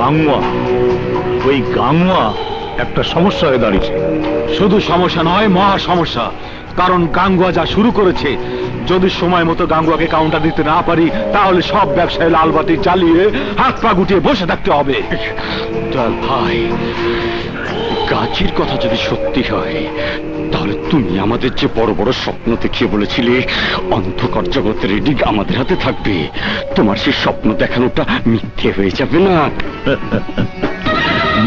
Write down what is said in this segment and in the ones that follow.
গাঙ্গুয়া, ওই গাঙ্গুয়া একটা সমস্যা হয়ে দাঁড়িয়েছে। শুধু সমস্যা নয়, মহা সমস্যা। কারণ গাঙ্গুয়া যা শুরু করেছে, যদি সময় মতো গাঙ্গুয়াকে কাউন্টার দিতে না পারি, তাহলে সব ব্যবসায়ী লালবাতি জ্বালিয়ে হাত পা গুটিয়ে বসে থাকতে হবে। দয়াল ভাই, গাছির কথা যদি সত্যি হয়, তাহলে তুমি আমাদের যে বড় বড় স্বপ্ন দেখিয়ে বলেছিলে অন্ধকার জগতের রিডিং আমাদের হাতে থাকবে, তোমার সেই স্বপ্ন দেখানোটা মিথ্যে হয়ে যাবে না?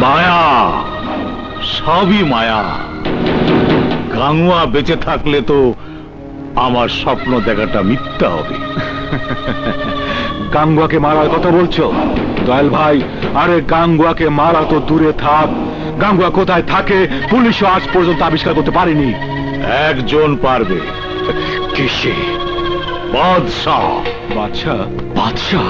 মায়া, সবই মায়া। গাঙ্গুয়া বেঁচে থাকলে তো আমার স্বপ্ন দেখাটা মিথ্যা হবে। গাঙ্গুয়াকে মারার কথা বলছো দয়াল ভাই? আরে গাঙ্গুয়াকে মারা তো দূরে থাক, গাঙ্গুয়া কোথায় থাকে পুলিশও আজ পর্যন্ত আবিষ্কার করতে পারেনি। একজন পারবে। কিসে? বাদশাহ। বাদশাহ? বাদশাহ?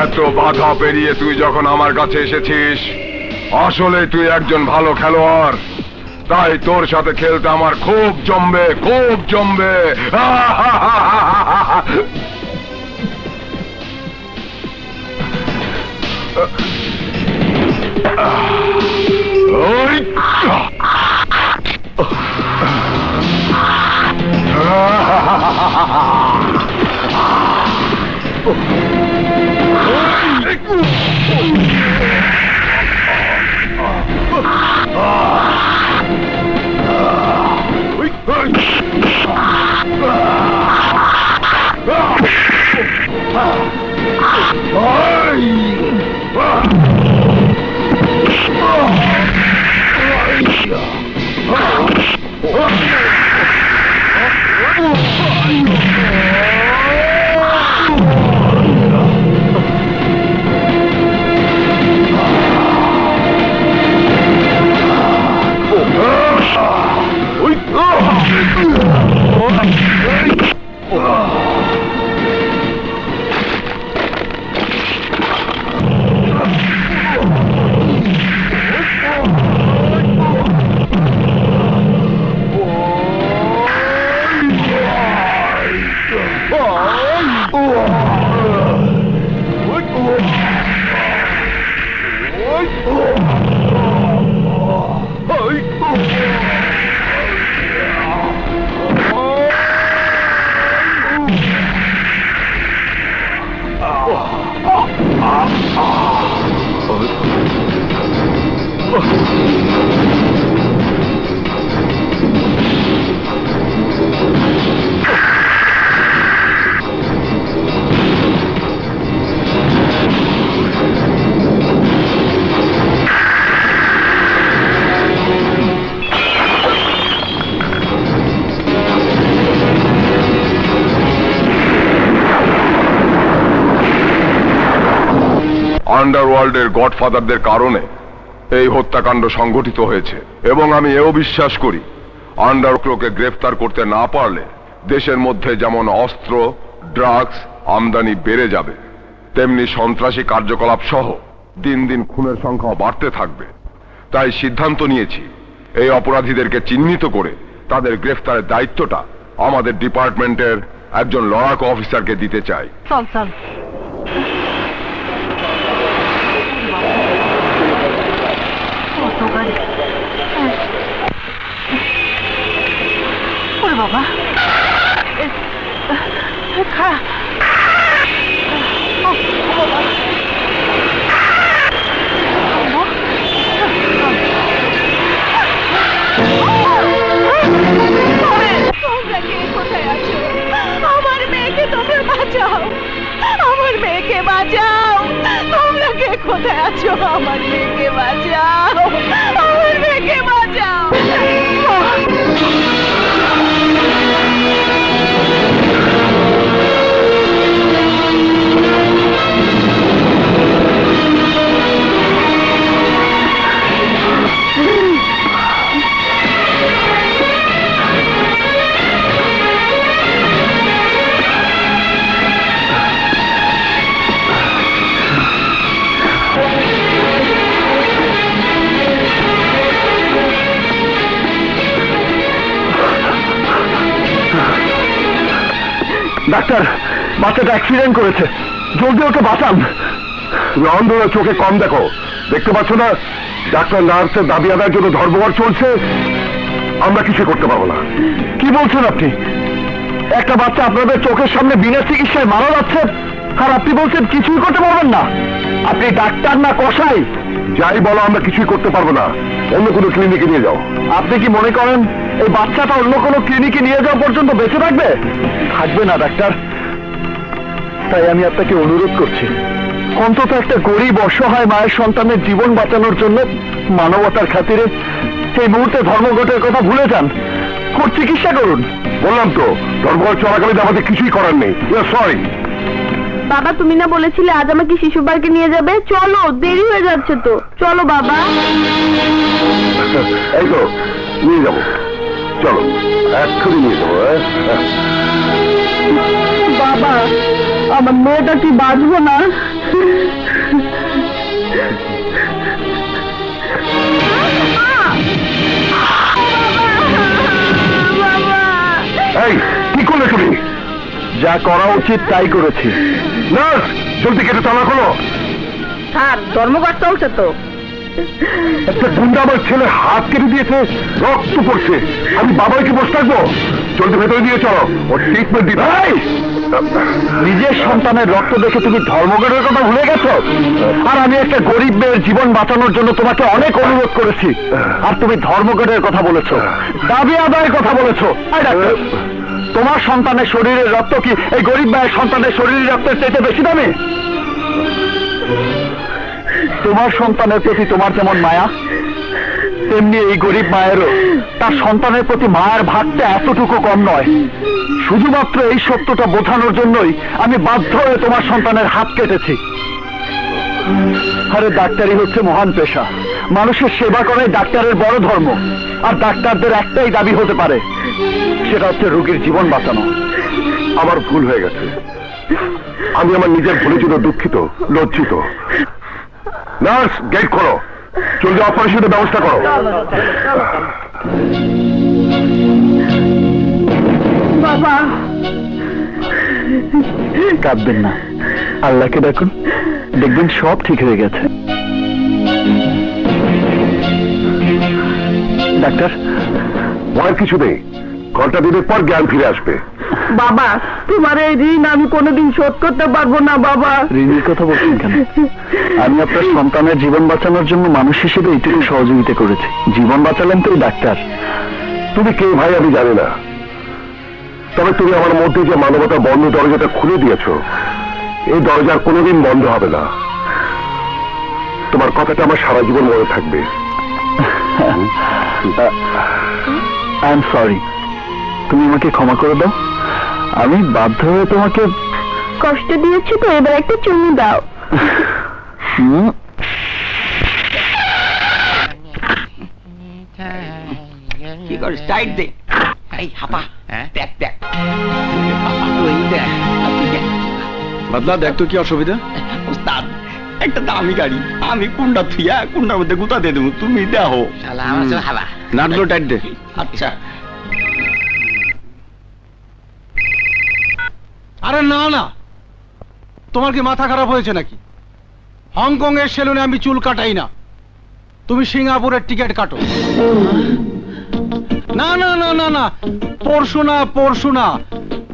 এত বাধা পেরিয়ে তুই যখন আমার কাছে এসেছিস, আসলে তুই একজন ভালো খেলোয়াড়, তাই তোর সাথে খেলতে আমার খুব জমবে, খুব জমবে। আন্ডারওয়ার্ল্ডের গডফাদারদের কারণে এই হত্যাকাণ্ড সংঘটিত হয়েছে এবং আমি এও বিশ্বাস করি আন্ডারওয়ার্ল্ডকে গ্রেফতার করতে না পারলে দেশের মধ্যে যেমন অস্ত্র ড্রাগস আমদানি বেড়ে যাবে, তেমনি সন্ত্রাসী কার্যকলাপ সহ দিন দিন খুনের সংখ্যা বাড়তে থাকবে। তাই সিদ্ধান্ত নিয়েছি এই অপরাধীদেরকে চিহ্নিত করে তাদের গ্রেফতারের দায়িত্বটা আমাদের ডিপার্টমেন্টের একজন লড়াকু অফিসারকে দিতে চাই। চল চল। ওরে বাবা, খারাপ। আমার মেয়েকে তোমরা বাঁচাও, আমার মেয়েকে বাঁচাও। তোমরা কে কোথায় আছো? আমার মেয়েকে বাঁচাও, আমার মেয়েকে বাঁচাও। ডাক্তার, বাচ্চাটা অ্যাক্সিডেন্ট করেছে, জলদি ওকে বাঁচান। তুমি অন্ধ চোখে কম দেখো, দেখতে পাচ্ছ না ডাক্তার নার্সের দাবি আদায়ের জন্য ধর্মঘট চলছে? আমরা কিছু করতে পারবো না। কি বলছেন আপনি? একটা বাচ্চা আপনাদের চোখের সামনে বিনা চিকিৎসায় মারা যাচ্ছে, আর আপনি বলছেন কিছুই করতে পারবেন না? আপনি ডাক্তার না কসাই? যাই বলো, আমরা কিছুই করতে পারবো না। অন্য কোনো ক্লিনিকে নিয়ে যাও। আপনি কি মনে করেন এই বাচ্চাটা অন্য কোনো ক্লিনিকে নিয়ে যাওয়া পর্যন্ত বেঁচে থাকবে? থাকবে না ডাক্তার। তাই আমি আপনাকে অনুরোধ করছি, অন্তত একটা গরিব অসহায় মায়ের সন্তানের জীবন বাঁচানোর জন্য মানবতার খাতিরে এই মুহূর্তে ধর্মঘটের কথা ভুলে যান, ওর চিকিৎসা করুন। বললাম তো, ধর্মঘট চলাকালীন আমাদের কিছুই করার নেই। সরি বাবা, তুমি না বলেছিলে আজ আমাকে শিশু পার্কে নিয়ে যাবে? চলো, দেরি হয়ে যাচ্ছে তো। চলো বাবা। এই তো নিয়ে যাবো, চলো এক্ষুনি নিয়ে যাবো। বাবা, আমার মেয়েটা কি বাঁচবো না? এই কি করলে তুমি? যা করা উচিত তাই করেছি। নার্স, জলদি কেটে তালা খোলো। স্যার, ধর্মঘট চলছে তো। একটা গুন্ডা আমার ছেলে হাত কেটে দিয়েছে, রক্ত পড়ছে। আমি বাবাকে বসে থাকবো? জলদি ভেতরে দিয়ে চলো, ওর ট্রিটমেন্ট দিতে। নিজের সন্তানের রক্ত দেখে তুমি ধর্মঘটের কথা ভুলে গেছো? আর আমি একটা গরিব মেয়ের জীবন বাঁচানোর জন্য তোমাকে অনেক অনুরোধ করেছি, আর তুমি ধর্মঘটের কথা বলেছো, দাবি আদায়ের কথা বলেছো। তোমার সন্তানের শরীরের রক্ত কি এই গরিব মায়ের সন্তানের শরীরের রক্তের চাইতে বেশি দামি? তোমার সন্তানের প্রতি তোমার যেমন মায়া, তেমনি এই গরিব মায়েরও তার সন্তানের প্রতি মায়ের ভাগটা এতটুকু কম নয়। শুধুমাত্র এই সত্যটা বোঝানোর জন্যই আমি বাধ্য হয়ে তোমার সন্তানের হাত কেটেছি। আরে ডাক্তারি হচ্ছে মহান পেশা, মানুষের সেবা করাই ডাক্তারের বড় ধর্ম। আর ডাক্তারদের একটাই দাবি হতে পারে, সেটা হচ্ছে রোগীর জীবন বাঁচানো। আমার ভুল হয়ে গেছে, আমি আমার নিজের ভুলের জন্য দুঃখিত, লজ্জিত। নার্স, গেট খোলো, জলদি অপারেশনের ব্যবস্থা করো। বাবা, কাঁদবেন না, আল্লাহকে ডাকুন, দেখবেন সব ঠিক হয়ে গেছে। ডাক্তার, ভয়ের কিছু নেই, ঘন্টা দিনের পর জ্ঞান ফিরে আসবে। বাবা, তোমার এই ঋণ আমি কোনোদিন শোধ করতে পারবো না বাবা। ঋণের কথা বলছেন কেন? আমি আপনার সন্তানের জীবন বাঁচানোর জন্য মানুষ হিসেবে এইটুকু সহযোগিতা করেছি। জীবন বাঁচালেন তো এই ডাক্তার। তুমি কে ভাই আমি জানি না, তবে তুমি আমার মধ্যে যে মানবতা বন্ধ দরজাটা খুলে দিয়েছো, এই দরজা আর কোনোদিন বন্ধ হবে না। তোমার কথাটা আমার সারা জীবন মনে থাকবে। আই এম সরি, তুমি আমাকে ক্ষমা করে দাও। আমি বাধ্য হয়ে তোমাকে কষ্ট দিয়েছি তো, এবার একটা চুমু দাও। কি করিস? টাইট দে। এই হাপা, দেখ দেখ, ওই দেখ, আপনি দেখ। বদলা দেখ তো কি অসুবিধা? ওস্তাদ, একটা দামি গাড়ি, আমি কুন্ডা থুইয়া কুন্ডার মধ্যে গুতা দিয়ে দেবো, তুমি দেখো। নাটগুলো টাইট দে। আচ্ছা। আরে না না, তোমার কি মাথা খারাপ হয়েছে নাকি? হংকং এর সেলুনে আমি চুল কাটাই না, তুমি সিঙ্গাপুরের টিকিট কাটো। না না না না না, পরশু না, পরশু না,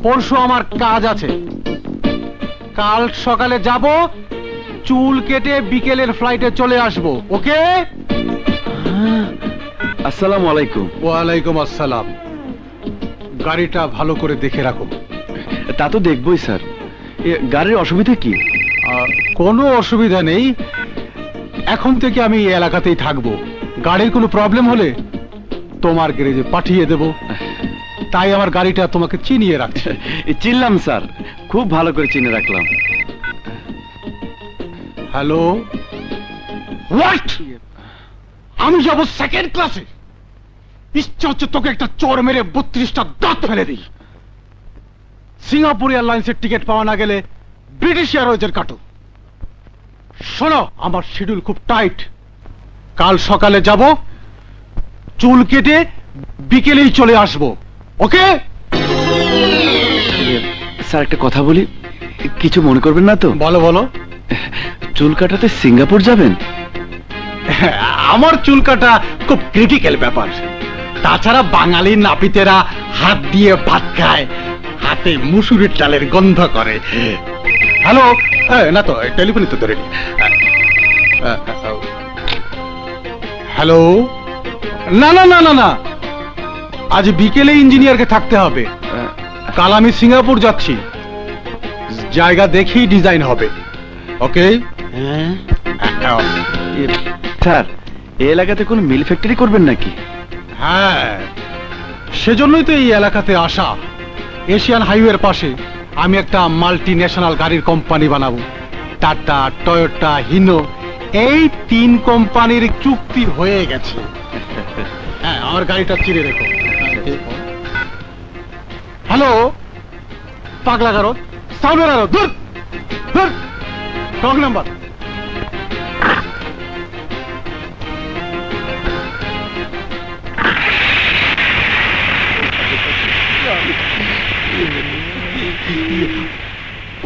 পরশু আমার কাজ আছে। কাল সকালে যাব, চুল কেটে বিকেলের ফ্লাইটে চলে আসবো। ওকে? আসসালামু আলাইকুম। ওয়ালাইকুম আসসালাম। গাড়িটা ভালো করে দেখে রাখো। তা তো দেখবই স্যার। গাড়ির অসুবিধা কি? কোনো অসুবিধা নেই, এখন থেকে আমি এই এলাকাতেই থাকবো। গাড়ির কোনো প্রবলেম হলে তোমার গ্যারেজে পাঠিয়ে দেব, তাই আমার গাড়িটা তোমাকে চিনিয়ে রাখছে। চিনলাম স্যার, খুব ভালো করে চিনে রাখলাম। Hello, what? আমি যাব সেকেন্ড ক্লাসে? ইচ্ছা হচ্ছে তোকে একটা চোর মেরে 32টা দাঁত ফেলে দিই। সিঙ্গাপুর এয়ারলাইন্সের টিকিট পাওয়া না গেলে ব্রিটিশ এয়ারওয়েজের কাটো। শোনো, আমার শিডিউল খুব টাইট। কাল সকালে যাব, চুল কেটে বিকেলেই চলে আসবো। ওকে? স্যার একটা কথা বলি, কিছু মনে করবেন না তো? বলো বলো। চুল কাটাতে সিঙ্গাপুর যাবেন? আমার চুল কাটা খুব ক্রিটিক্যাল ব্যাপার। তাছাড়া বাঙালি নাপিতেরা হাত দিয়ে ভাত খায়, হাতে মুসুরির ডালের গন্ধ করে। হ্যালো, না তো টেলিফোনই তো ধরে। হ্যালো, না না না না না, আজ বিকেলে ইঞ্জিনিয়ারকে থাকতে হবে। কাল আমি সিঙ্গাপুর যাচ্ছি, জায়গা দেখেই ডিজাইন হবে। ওকে? স্যার, এই এলাকাতে কোনো মিল ফ্যাক্টরি করবেন নাকি? হ্যাঁ, সেজন্যই তো এই এলাকাতে আসা। এশিয়ান হাইওয়ের পাশে আমি একটা মাল্টি ন্যাশনাল গাড়ির কোম্পানি বানাবো। টাটা, টয়োটা, হিনো, এই 3 কোম্পানির চুক্তি হয়ে গেছে। হ্যাঁ, আমার গাড়িটা চিনে রেখো। হ্যালো, পাগলা গারো, সামনে গারো, দূর দূর, রং নাম্বার।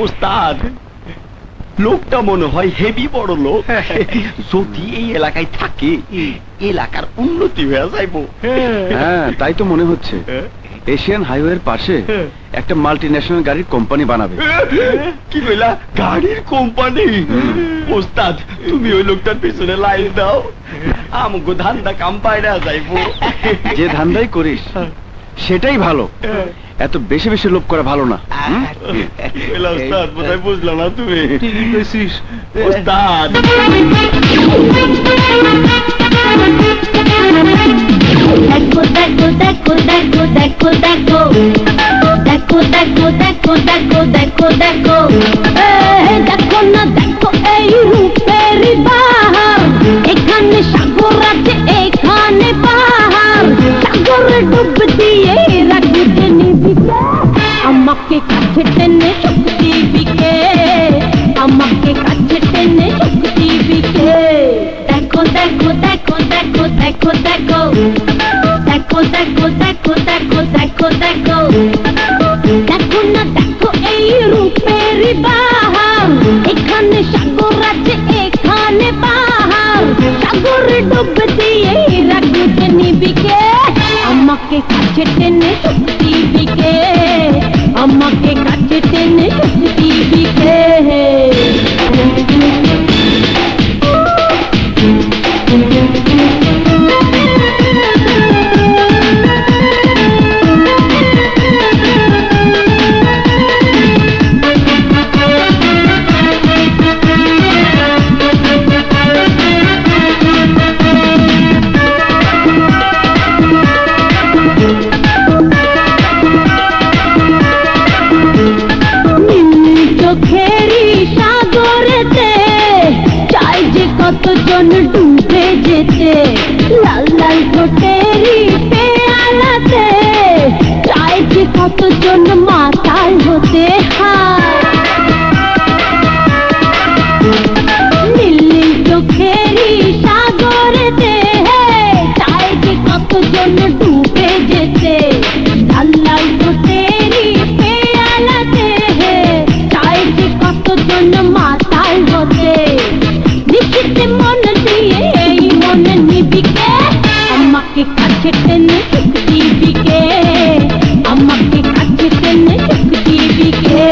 ওস্তাদ, লোকটা মনে হয় হেভি বড় লোক। যদি এই এলাকায় থাকে, এলাকার উন্নতি হয়ে যাইবো। হ্যাঁ, তাই তো মনে হচ্ছে। এশিয়ান হাইওয়ের পাশে একটা মাল্টি ন্যাশনাল গাড়ির কোম্পানি বানাবে। কি কইলা? গাড়ির কোম্পানি? ওস্তাদ, তুমি ওই লোকটার পিছনে লাইন দাও, আমগো ধান্দা কাম পাইরা যাইবো। যে ধান্দাই করিস সেটাই ভালো, এত বেশি বেশি লোভ করা ভালো না। ওস্তাদ, বোধহয় বুঝলাম না তুমি। ওস্তাদ, দেখো দেখো দেখো দেখো দেখো দেখো দেখো দেখো দেখো দেখো দেখো দেখো দেখো না দেখো এই রূপের বাহার, এখানে সাগর আছে এখানে পাহাড়, সাগরে ডুব দিয়ে রাখতে নিবিকে, আমাকে কাছে টেনে শক্তি বিকে, আমাকে কাছে টেনে শক্তি বিকে। দেখো দেখো দেখো দেখো দেখো দেখো দেখো দেখো দেখো দেখো দেখো দেখো দেখো না দেখো এই রূপের বাহার, এখানে সাগর আছে এখানে পাহাড়, সাগরে ডুব দিয়ে রাখতে নিবিকে, আমাকে কাছে টেনে শক্তি বিকে, লাল ঠোঁটেরই পেয়ালাতে চাইছি কতজন মাতাল হতে হায় নীল নীল চোখেরই সাগরেতে চাইছি কতজন ডুবে যেতে লাল লাল ঠোঁটেরই পেয়ালাতে চাইছি কতজন মাতাল হতে নিশ্চিত মন দিয়ে এই মনে নিবিকে আমাকে কাছে টেনে সুখ দিবিকে আমাকে কাছে টেনে সুখ দিবিকে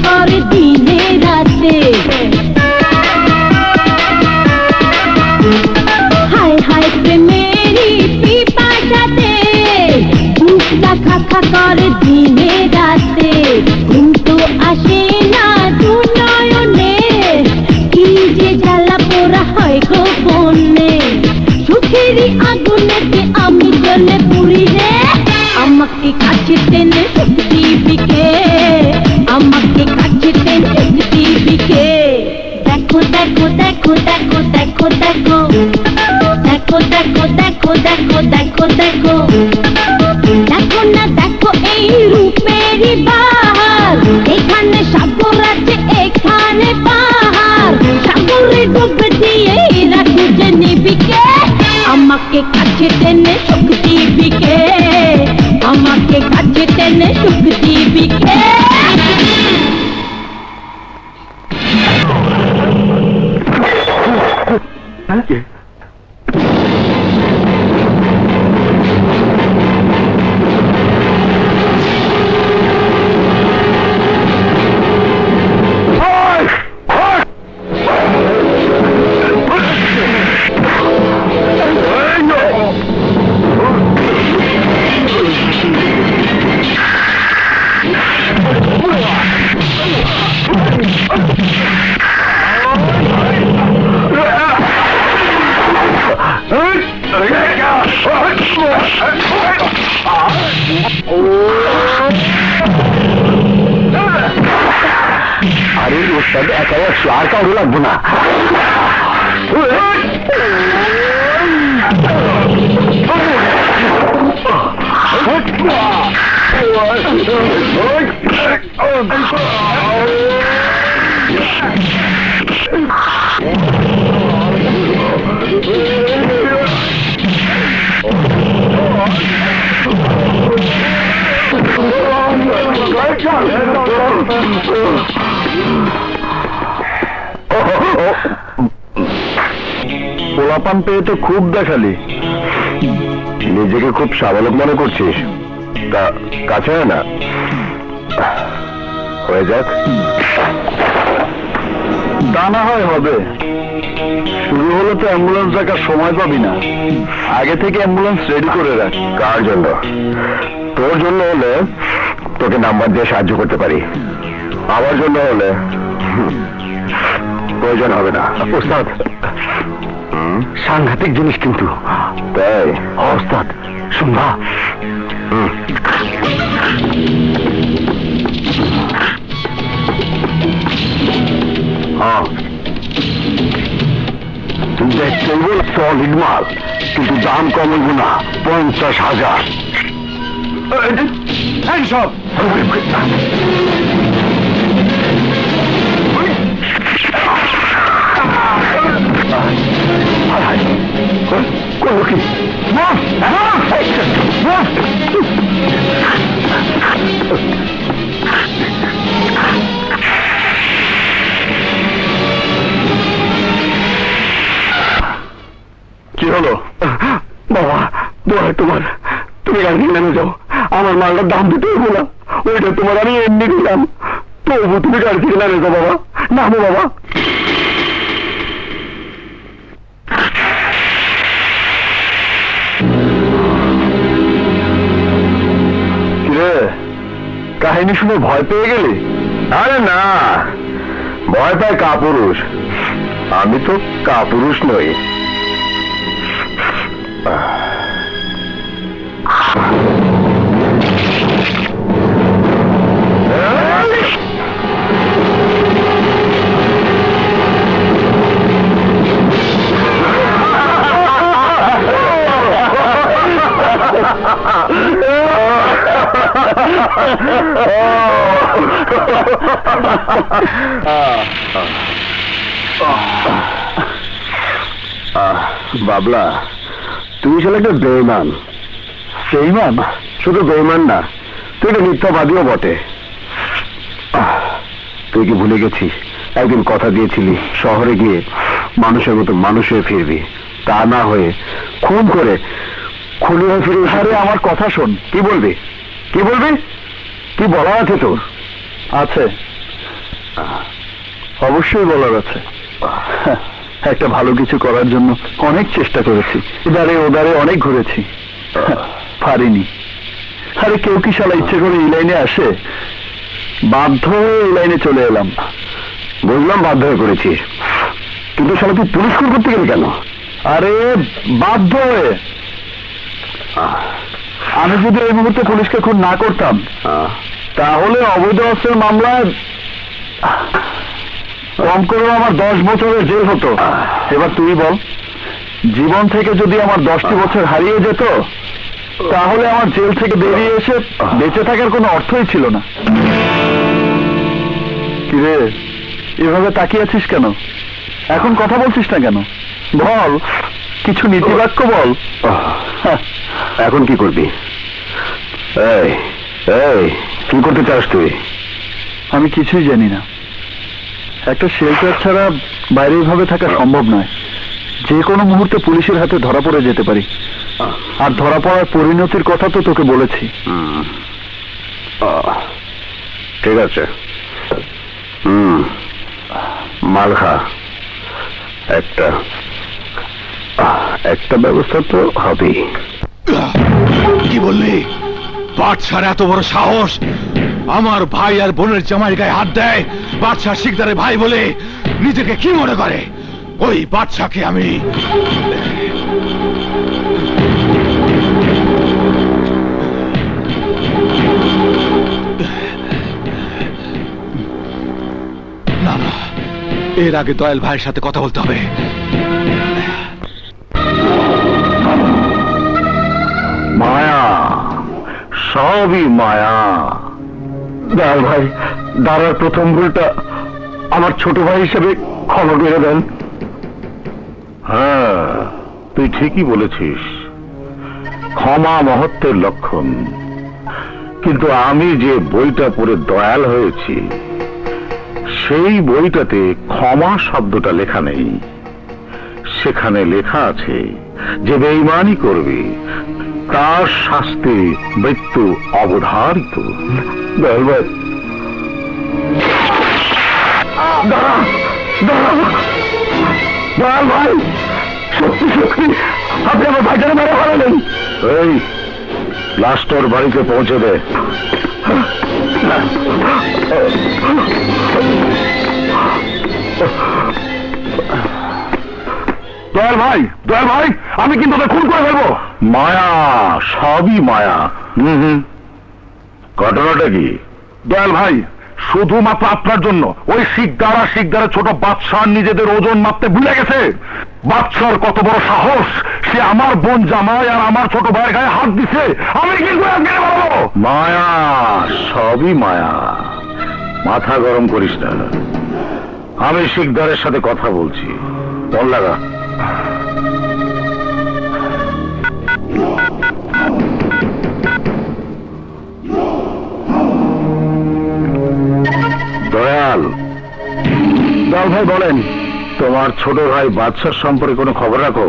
করে দিনে রাতে হায় হায় প্রেমেরই পিপাসাতে বুকটা খাখা করে দিনে রাতে ঘুম তো আসে না দু নয়নে কি যে জ্বালা পোড়া হয় গোপনে সুখেরই আগুনেতে আমি জ্বলে পুরি রে আমাকে কাছে টেনে সুখ দিবিকে আমাকে কাছে টেনে সুখ দিবিকে দেখো দেখো দেখো দেখো দেখো দেখো দেখো দেখো দেখো দেখো দেখো দেখো দেখো না দেখো এই রূপেরই বাহার এখানে সাগর আছে এখানে পাহাড় সাগরে ডুবে দিয়ে রাখু যে নিবিকে আমাকে কাছে টেনে সুখ দিবিকে আমাকে কাছে টেনে সুখ দিবিকে আরে ওস্তাদ একাই একশো আর কাউকে লাগবো না পোলাপান পেয়ে তো খুব দেখালি নিজেকে খুব স্বাবলম্ব মনে করছিস তা কাছে হয় না হয়ে যাক তা না হয় হবে শুরু হলে তো অ্যাম্বুলেন্স ডাকার সময় পাবি না আগে থেকে অ্যাম্বুলেন্স রেডি করে রাখ কার জন্য তোর জন্য হলে তোকে নাম্বার দিয়ে সাহায্য করতে পারি আমার জন্য হলে প্রয়োজন হবে না ওস্তাদ সাংঘাতিক জিনিস কিন্তু তাই ওস্তাদ শুনবা হ্যাঁ দেখতে বল সলিড মাল কিন্তু দাম কম হইব না 50,000 সব কি হলো বাবা দোয়া তোমার তুমি গাড়ি থেকে নেমে যাও আমার মালটার দাম দিতে হবো না ওইটা তোমার আমি এমনি দিলাম তবু তুমি গাড়ি থেকে নেমে যাও বাবা নামো বাবা কিরে, কাহিনী শুনে ভয় পেয়ে গেলি? আরে না, ভয় পায় কাপুরুষ, আমি তো কাপুরুষ নই। বাবলা, তুই ছিল একটা বেঈমান। বেঈমান? শুধু বেঈমান না, তুই একটা মিথ্যাবাদীও বটে। তুই কি ভুলে গেছিস একদিন কথা দিয়েছিলি শহরে গিয়ে মানুষের মতো মানুষ হয়ে ফিরবি, তা না হয়ে খুন করে খুনি হয়ে ফিরে? আরে আমার কথা শোন। কি বলবি? কি বলবি? কি বলার আছে তোর? আছে, অবশ্যই বলার আছে। একটা ভালো কিছু করার জন্য অনেক চেষ্টা করেছি, এদারে ওদারে অনেক ঘুরেছি, পারিনি। আরে কেউ কি শালা ইচ্ছে করে এই লাইনে আসে? বাধ্য হয়ে এই লাইনে চলে এলাম। বুঝলাম বাধ্য হয়ে করেছিস, কিন্তু শালা তুই পুলিশ খুন করতে গেলি কেন? আরে বাধ্য হয়ে। আমি যদি এই মুহূর্তে পুলিশকে খুন না করতাম তাহলে অবৈধ অস্ত্রের মামলায় কম করে আমার 10 বছরের জেল হতো। এবার তুই বল, জীবন থেকে যদি আমার 10টি বছর হারিয়ে যেত তাহলে আমার জেল থেকে বেরিয়ে এসে বেঁচে থাকার কোনো অর্থই ছিল না। কিরে, এভাবে তাকিয়ে আছিস কেন? এখন কথা বলছিস না কেন? বল, কিছু নীতিবাক্য বল। এখন কি করবি? এই এই কি করতে চাস তুই? আমি কিছুই জানি না। একটা শেল্টার ছাড়া বাইরে এভাবে থাকা সম্ভব নয়। যে কোনো মুহূর্তে পুলিশের হাতে ধরা পড়ে যেতে পারি, আর ধরা পড়ার পরিণতির কথা তো তোকে বলেছি। ঠিক আছে, মাল খা। একটা ব্যবস্থা তো হবেই। কি বললি? বাদশার এত বড় সাহস আমার ভাই আর বোনের জামাইয়ের গায়ে হাত দেয়? বাদশা শিকদারের ভাই বলে নিজেকে কি মনে করে? ওই বাদশাকে আমি না না, এর আগে দয়াল ভাইয়ের সাথে কথা বলতে হবে। মায়া, সবই মায়া। দয়াল ভাই, দাঁড়ার প্রথম ভুলটা আমার ছোট ভাই হিসেবে ক্ষমা করে দেন। হ্যাঁ, তুই ঠিকই বলেছিস, ক্ষমা মহত্বের লক্ষণ। কিন্তু আমি যে বইটা পড়ে দয়াল হয়েছি সেই বইটাতে ক্ষমা শব্দটা লেখা নেই। সেখানে লেখা আছে যে বেঈমানি করবে তার শাস্তি মৃত্যু অবধারিত। দয়াল ভাই, দয়াল ভাই, সত্যি সত্যি আপনি আমার ভাইটারে মেরে ফেলালেন। এই লাস্টর বাড়িতে পৌঁছে দে। দয়াল ভাই, দয়াল ভাই, আমি কিন্তু ওদের খুন করে ফেলবো। মায়া, সবই মায়া। ঘটনাটা কি? দয়াল ভাই, শুধুমাত্র আপনার জন্য ওই শিকদারের ছোট বাদশাহ নিজেদের ওজন মাপতে ভুলে গেছে। বাদশার কত বড় সাহস, সে আমার বোন জামাই আর আমার ছোট ভাইয়ের গায়ে হাত দিছে। আমি কিন্তু মায়া, সবই মায়া। মাথা গরম করিস না, আমি শিকদারের সাথে কথা বলছি। ফোন লাগা। দয়াল, দয়াল ভাই বলেন, তোমার ছোট ভাই বাদশার সম্পর্কে কোনো খবর রাখো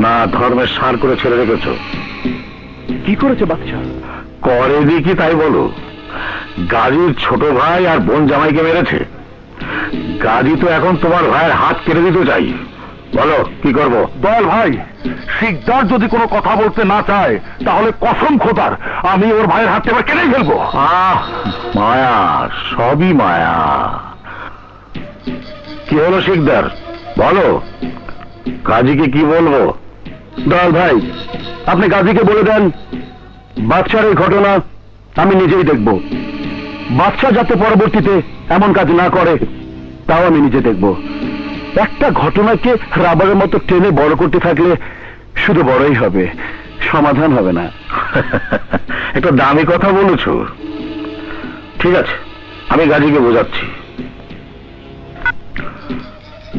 না ধর্মের সার করে ছেড়ে রেখেছো? কি করেছে বাদশা? করে দেখি তাই বলো। গাজীর ছোট ভাই আর বোন জামাইকে মেরেছে। গাজী তো এখন তোমার ভাইয়ের হাত কেটে দিতে চাই। বলো কি করব? দয়াল ভাই, শিকদার যদি কোনো কথা বলতে না চায় তাহলে কসম খোদার আমি ওর ভাইয়ের হাত থেকে কেটে ফেলবো। মায়া, সবই মায়া। কি হলো শিকদার, বলো। গাজীকে কি বলবো? দয়াল ভাই, আপনি গাজীকে বলে দেন বাদশার এই ঘটনা আমি নিজেই দেখব। বাদশা যাতে পরবর্তীতে এমন কাজ না করে তাও আমি নিজে দেখব। একটা ঘটনাকে রাবারের মতো টেনে বড় করতে থাকলে শুধু বড়ই হবে, সমাধান হবে না। একটা দামি কথা বলেছো। ঠিক আছে, আমি গাজীকে বোঝাচ্ছি।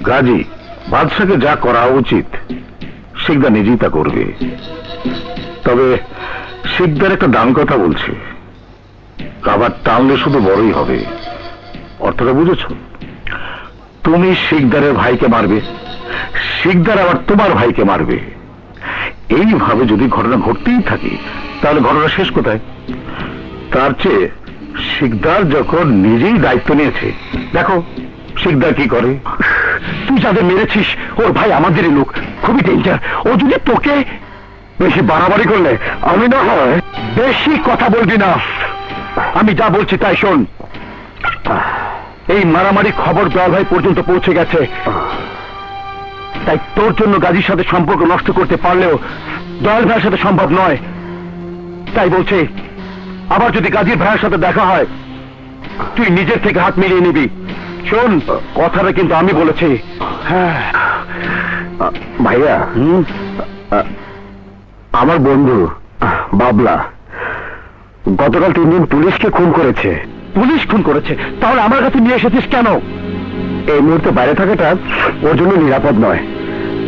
গাজী, বাদশাকে যা করা উচিত শিকদার নিজেই তা করবে। তবে শিকদার একটা দামি কথা বলছে, আবার টানলে শুধু বড়ই হবে। অর্থটা বুঝেছো? তুমি শিকদারের ভাইকে মারবে, শিকদার আবার তোমার ভাইকে মারবে। এইভাবে যদি ঘটনা ঘটতেই থাকে তাহলে ঘটনা শেষ কোথায়? তার চেয়ে শিকদার যখন নিজেই দায়িত্ব নিয়েছে, দেখো শিকদার কি করে। তুই যাদের মেরেছিস ওর ভাই আমাদেরই লোক, খুবই ডেঞ্জার। ও যদি তোকে বেশি বাড়াবাড়ি করলে আমি না হয়। বেশি কথা বলবি না, আমি যা বলছি তাই শোন। এই মারামারি খবর দয়াল ভাই পর্যন্ত পৌঁছে গেছে, তাই তোর জন্য গাজীর সাথে সম্পর্ক নষ্ট করতে পারলেও দয়াল ভাইয়ের সাথে সম্ভব নয়। তাই বলছে আবার যদি গাজীর ভাইয়ের সাথে দেখা হয় তুই নিজের থেকে হাত মিলিয়ে নিবি। শোন, কথাটা কিন্তু আমি বলেছি। হ্যাঁ ভাইয়া, আমার বন্ধু বাবলা গতকাল 3 দিন পুলিশকে খুন করেছে। পুলিশ খুন করেছে? তাহলে আমার কাছে নিয়ে এসেছিস কেন? এই মুহূর্তে বাইরে থাকাটা ওর জন্য নিরাপদ নয়,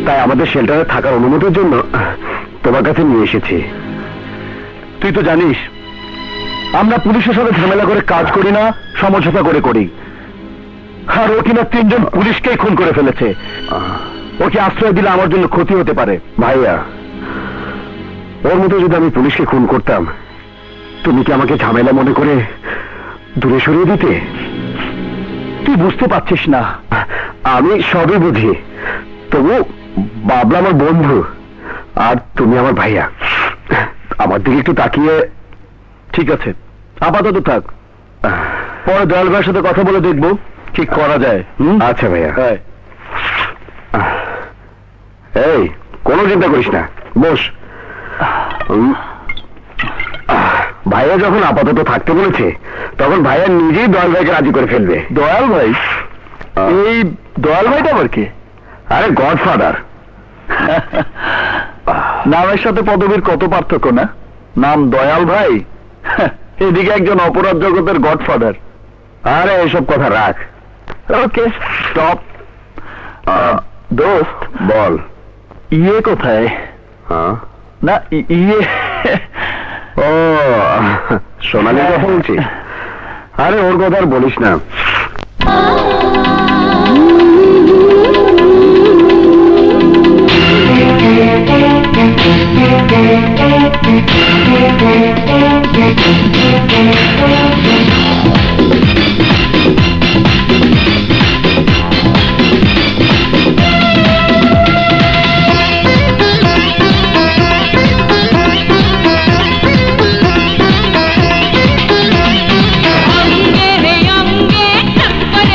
তাই আমাদের শেল্টারে থাকার অনুমতির জন্য তোমার কাছে নিয়ে এসেছি। তুই তো জানিস আমরা পুলিশের সাথে ঝামেলা করে কাজ করি না, সমঝোতা করে করি। আর ও কিনা 3 জন পুলিশকেই খুন করে ফেলেছে। ওকে আশ্রয় দিলে আমার জন্য ক্ষতি হতে পারে। ভাইয়া, ওর মতো যদি আমি পুলিশকে খুন করতাম তুমি কি আমাকে ঝামেলা মনে করে দূরে সরিয়ে দিতে? তুই বুঝতে পারছিস না। আমি সবই বুঝি, তবু বাবলা আমার বন্ধু আর তুমি আমার ভাইয়া। আমার দিকে একটু তাকিয়ে। ঠিক আছে, আপাতত থাক, পরে দয়াল ভাইয়ের সাথে কথা বলে দেখবো কি করা যায়। আচ্ছা ভাইয়া। এই, কোনো চিন্তা করিস না, বস। ভাইয়া যখন আপাতত থাকতে বলেছে তখন ভাইয়া নিজেই দয়াল ভাইকে রাজি করে ফেলবে। দয়াল ভাই? এই দয়াল ভাইটা আবার কি? আরে গডফাদার। নামের সাথে পদবীর কত পার্থক্য না? নাম দয়াল ভাই, এদিকে একজন অপরাধ জগতের গডফাদার। আরে এসব কথা রাখ। Okay stop. দোস্ত বল, ইয়ে কোথায়? না ইয়ে, ও সোনালির কথা বলছি। আরে ওর কথা আর বলিস না। অঙ্গে রে অঙ্গে টক্কর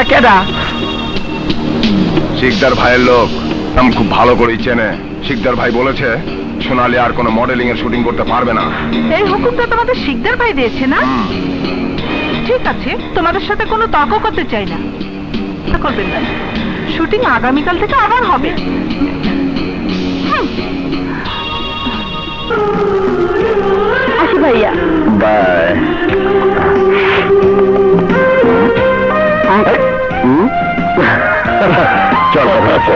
এটা কেডা? শিকদার ভাইয়ের লোক, নাম খুব ভালো করেই চেনে। শিকদার ভাই বলেছে সোনালি আর কোনো মডেলিং এর শুটিং করতে পারবে না। এই হুকুমটা তোমাদের শিকদার ভাই দিয়েছে না? ঠিক আছে, তোমাদের সাথে কোনো তর্ক করতে চাই না। করবেন না, শুটিং আগামীকাল থেকে আবার হবে। আসি ভাইয়া। বাই। চল কথা আছে।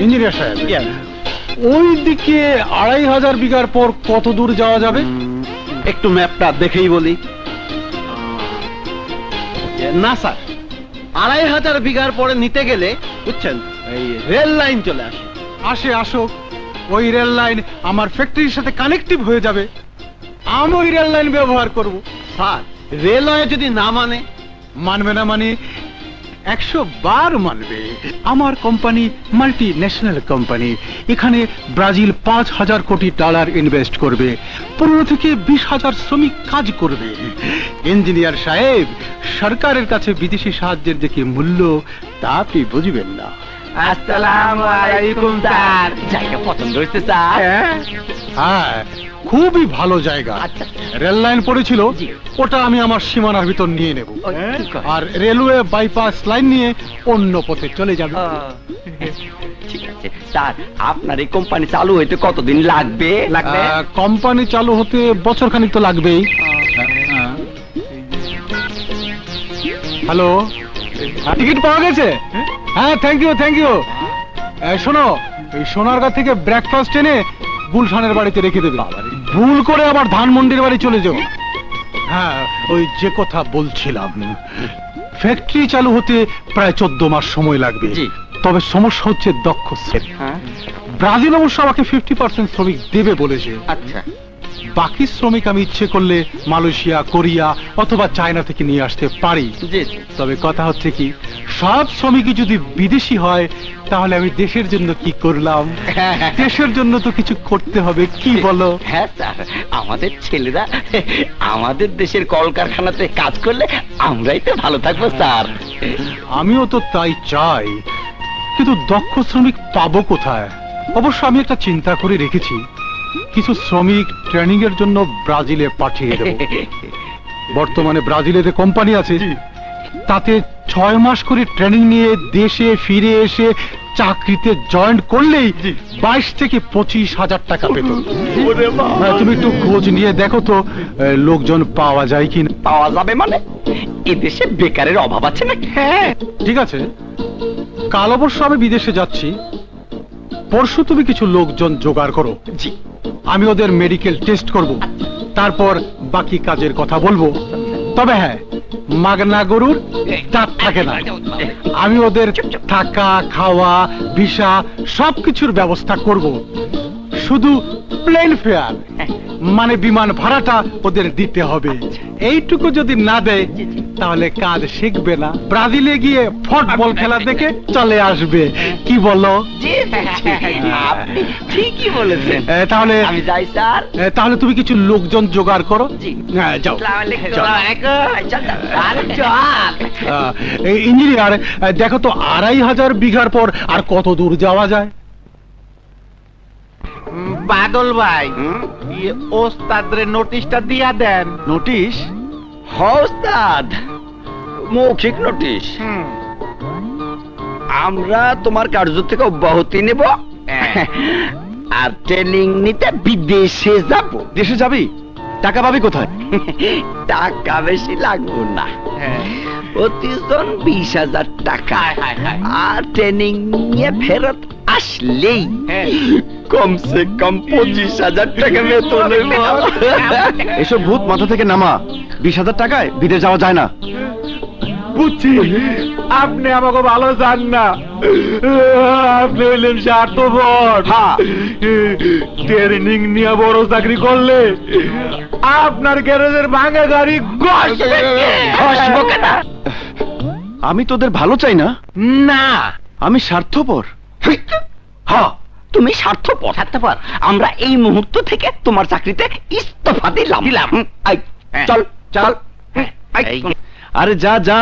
ইঞ্জিনিয়ার সাহেব, ওই দিকে 2500 বিঘার পর কত দূর যাওয়া যাবে? একটু ম্যাপটা দেখেই বলি। না স্যার, 2500 বিঘার পরে নিতে গেলে বুঝছেন এই রেল লাইন চলে আসে। আসুক, ওই রেল লাইন আমার ফ্যাক্টরির সাথে কানেক্টিভ হয়ে যাবে। আমি ওই রেল লাইন ব্যবহার করব। স্যার, রেলওয়ে যদি না মানবে না মানে 100 বার মানবে। আমার কোম্পানি মাল্টি ন্যাশনাল কোম্পানি। এখানে ব্রাজিল $5000 কোটি ইনভেস্ট করবে। 15 থেকে 20,000 শ্রমিক কাজ করবে। ইঞ্জিনিয়ার সাহেব, সরকারের কাছে বিদেশি সাহায্যের যে কি মূল্য তা আপনি বুঝবেন না। আসসালামু আলাইকুম স্যার। জায়গা পছন্দ হয়েছে স্যার? হ্যাঁ, খুবই ভালো জায়গা। রেল লাইন পড়েছিল, ওটা আমি আমার সীমানার ভিতর নিয়ে নেব, আর রেলওয়ে বাইপাস লাইন নিয়ে অন্য পথে চলে যাবে। ঠিক আছে স্যার, আপনার এই কোম্পানি চালু হইতে কতদিন লাগবে? কোম্পানি চালু হতে বছরখানিক তো লাগবেই। হ্যালো, টিকিট পাওয়া গেছে? হ্যাঁ, থ্যাংক ইউ। শোনো, এই সোনারগাঁ থেকে ব্রেকফাস্ট এনে গুলশানের বাড়িতে রেখে দেবে। ভুল করে আবার ধানমন্ডির বাড়ি চলে যাও। হ্যাঁ, ওই যে কথা বলছিলাম, ফ্যাক্টরি চালু হতে প্রায় 14 মাস সময় লাগবে। তবে সমস্যা হচ্ছে দক্ষ শ্রমিক। ব্রাজিল অবশ্য আমাকে 50% শ্রমিক দেবে বলেছে। আচ্ছা, বাকি শ্রমিক আমি ইচ্ছে করলে মালয়েশিয়া, কোরিয়া অথবা চায়না থেকে নিয়ে আসতে পারি। তবে কথা হচ্ছে কি, সব শ্রমিকই যদি বিদেশি হয় তাহলে আমি দেশের জন্য কি করলাম? দেশের জন্য তো কিছু করতে হবে, কি বলো? হ্যাঁ স্যার, আমাদের ছেলেরা আমাদের দেশের কলকারখানাতে কাজ করলে আমরাই তো ভালো থাকবো স্যার। আমিও তো তাই চাই, কিন্তু দক্ষ শ্রমিক পাবো কোথায়? অবশ্য আমি একটা চিন্তা করে রেখেছি, কিছু শ্রমিক ট্রেনিং এর জন্য ব্রাজিলে পাঠিয়ে দেব। বর্তমানে ব্রাজিলে যে কোম্পানি আছে তাতে 6 মাস করে ট্রেনিং নিয়ে দেশে ফিরে এসে চাকরিতে জয়েন করলেই 22 থেকে 25,000 টাকা বেতন। তুমি একটু খোঁজ নিয়ে দেখো তো লোকজন পাওয়া যায় কিনা। পাওয়া যাবে মানে? এদেশে বেকারের অভাব আছে নাকি? হ্যাঁ, ঠিক আছে। কাল অবশ্য আমি বিদেশে যাচ্ছি, পরশু তুমি কিছু লোকজন জোগাড় করো। জি, আমি ওদের মেডিকেল টেস্ট করব, তারপর বাকি কাজের কথা বলবো। তবে হ্যাঁ, মাগনা গরুর দাঁত থাকে না। আমি ওদের থাকা, খাওয়া, ভিসা সবকিছুর ব্যবস্থা করব। শুধু প্লেন ফেয়ার মানে বিমান ভাড়াটা ওদের দিতে হবে। এইটুকু যদি না দেয় তাহলে কাজ শিখবে না, ব্রাজিলে গিয়ে ফুটবল খেলা দেখে চলে আসবে। কি বলো? আপনি ঠিকই বলেছেন। তাহলে আমি যাই স্যার। তাহলে তুমি কিছু লোকজন জোগাড় করো। হ্যাঁ, যাও। ইঞ্জিনিয়ার, দেখো তো 2500 বিঘার পর আর কত দূর যাওয়া যায়? বাদল ভাই, ওস্তাদরে নোটিশটা দিয়া দেন। নোটিশ? ওস্তাদ, মৌখিক নোটিশ। আমরা তোমার কার্য থেকে অব্যাহতি নেব আর ট্রেনিং নিতে বিদেশে যাব। দেশে যাবি? টাকা পাবি কোথায়? টাকা বেশি লাগবে না, প্রতিজন 20,000 টাকা। আর ট্রেনিং নিয়ে ফেরত আসলেই কমসে কম 25,000 টাকা বেতন হইব। এসব ভূত মাথা থেকে নামা। 20,000 টাকায় বিদেশ যাওয়া যায় না। বুঝছি, আপনি আমাকে ভালো জান না। আপনি হইলেন স্বার্থপর। ট্রেনিং নিয়ে বড় চাকরি করলে আপনার গ্যারেজের ভাঙা গাড়ি ঘষবো কেন? আমি তোদের ভালো চাই না, না, আমি স্বার্থপর। হ্যাঁ, তুমি স্বার্থপর। আমরা এই মুহূর্ত থেকে তোমার চাকরিতে ইস্তফা দিলাম। আই, চল চল। আরে যা যা,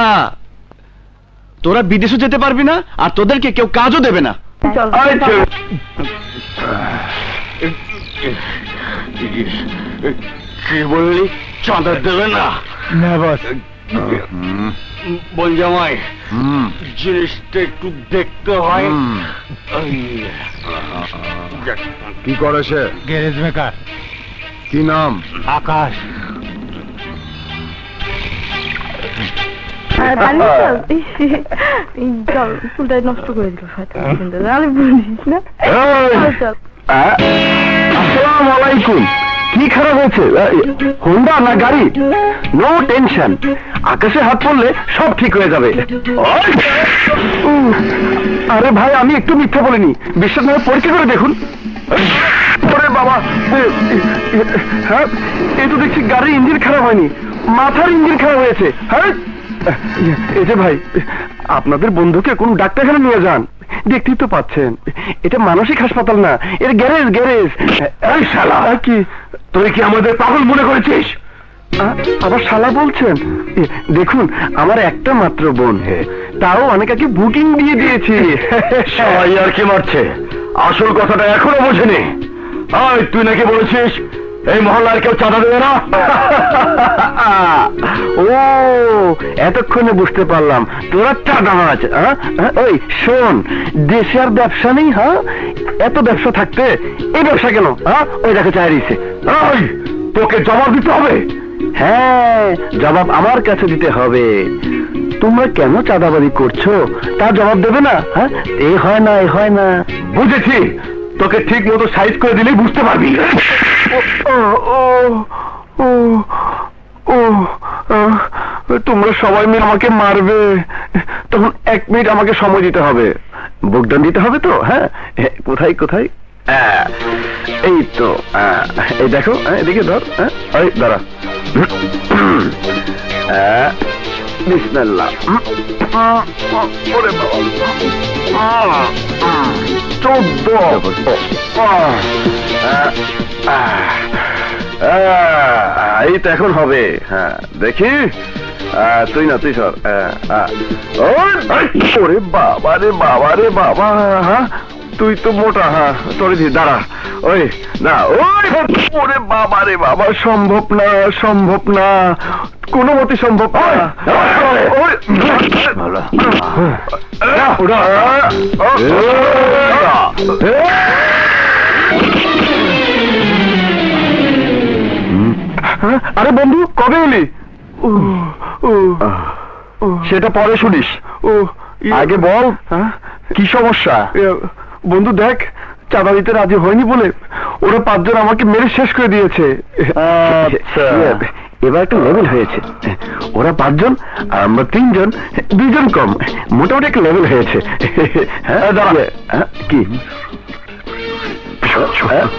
তোরা বিদেশে যেতে পারবি না, আর তোদেরকে কেউ কাজও দেবে না। কি বললি? চাঁদা দেবে না? না বস। বল জামাই, জিনিসটা একটু দেখতে হয়। কি করে সে? Garage maker. কি নাম? আকাশ। চল, চুলটা নষ্ট করে দিল শয়তান। বলিস না। চল। আসসালামু আলাইকুম। কি খারাপ হয়েছে? হোন্ডা না গাড়ি? নো টেনশন, আকাশে হাত পড়লে সব ঠিক হয়ে যাবে। আরে ভাই, আমি একটু মিথ্যা বলিনি, বিশ্বাস না হয় পরীক্ষা করে দেখুন। ওরে বাবা, হ্যাঁ, এই তো দেখছি গাড়ির ইঞ্জিন খারাপ হয়নি, মাথার ইঞ্জিন খারাপ হয়েছে। হ্যাঁ, এই যে ভাই, আপনাদের বন্ধুকে কোন ডাক্তারখানা নিয়ে যান, দেখতেই তো পাচ্ছেন এটা মানসিক হাসপাতাল না, এর গ্যারেজ। গ্যারেজ। এই শালা, কি তুই কি আমাদের পাগল মনে করেছিস? আবার শালা বলছেন? দেখুন, আমার একটা মাত্র বোন, তাও অনেকে বুকিং দিয়ে দিয়েছি। সবাই আর কি মারছে, আসল কথাটা এখনো বোঝেনি। তুই নাকি বলেছিস এই মহল্লার কেউ চাঁদা দেবে না? ও, এতক্ষণে বুঝতে পারলাম তোরা চাঁদাবাজ। ওই শোন, দেশে আর ব্যবসা নেই? হ্যাঁ, এত ব্যবসা থাকতে এই ব্যবসা কেন? ওই দেখো চাই দিছে। তোকে জবাব দিতে হবে। হ্যাঁ, জবাব আমার কাছে দিতে হবে। তোমরা কেন চাঁদাবাজি করছো তা জবাব দেবে না? হ্যাঁ, এই হয় না, এই হয় না। বুঝেছি, তোকে ঠিক মতো সাইজ করে দিলেই বুঝতে পারবি। তোমরা সবাই মিলে আমাকে মারবে, তখন 1 মিনিট আমাকে সময় দিতে হবে, বুকডান দিতে হবে তো। হ্যাঁ, কোথায় কোথায়? এই তো, এই দেখো, এদিকে ধর। এই দাঁড়া। বিসমিল্লাহ। ওরে বাবা, 14। এই তো এখন হবে। হ্যাঁ, দেখি। তুই না, তুই সর। ওরে বাবা রে বাবা রে বাবা, তুই তো মোটা। হ্যাঁ, তোর দাঁড়া। ওই না, ওই ওরে বাবা রে বাবা, সম্ভব না, সম্ভব না, কোনো মতে সম্ভব না। আরে বন্ধু, কবে এলি? সেটা পরে শুনিস, আগে বল কি সমস্যা। বন্ধু দেখ, চাঁদা দিতে রাজি হয়নি বলে ওরা 5 জন আমাকে মেরে শেষ করে দিয়েছে। এবার একটা লেভেল হয়েছে, ওরা 5 জন আর আমরা 3 জন, 2 জন কম, মোটামুটি একটা লেভেল হয়েছে। কি?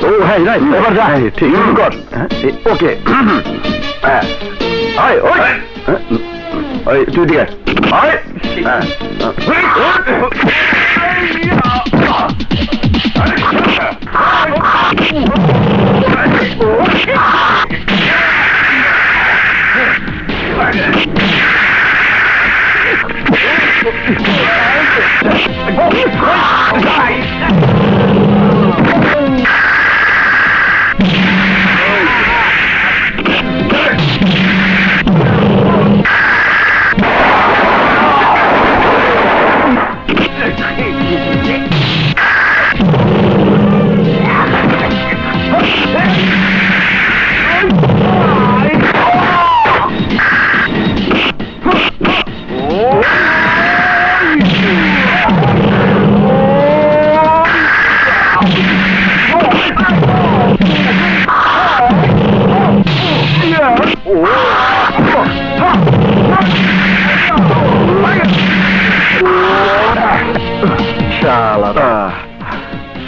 ও হ্যাঁ, এবার যা। ঠিক কর। ওকে, তুই দিকে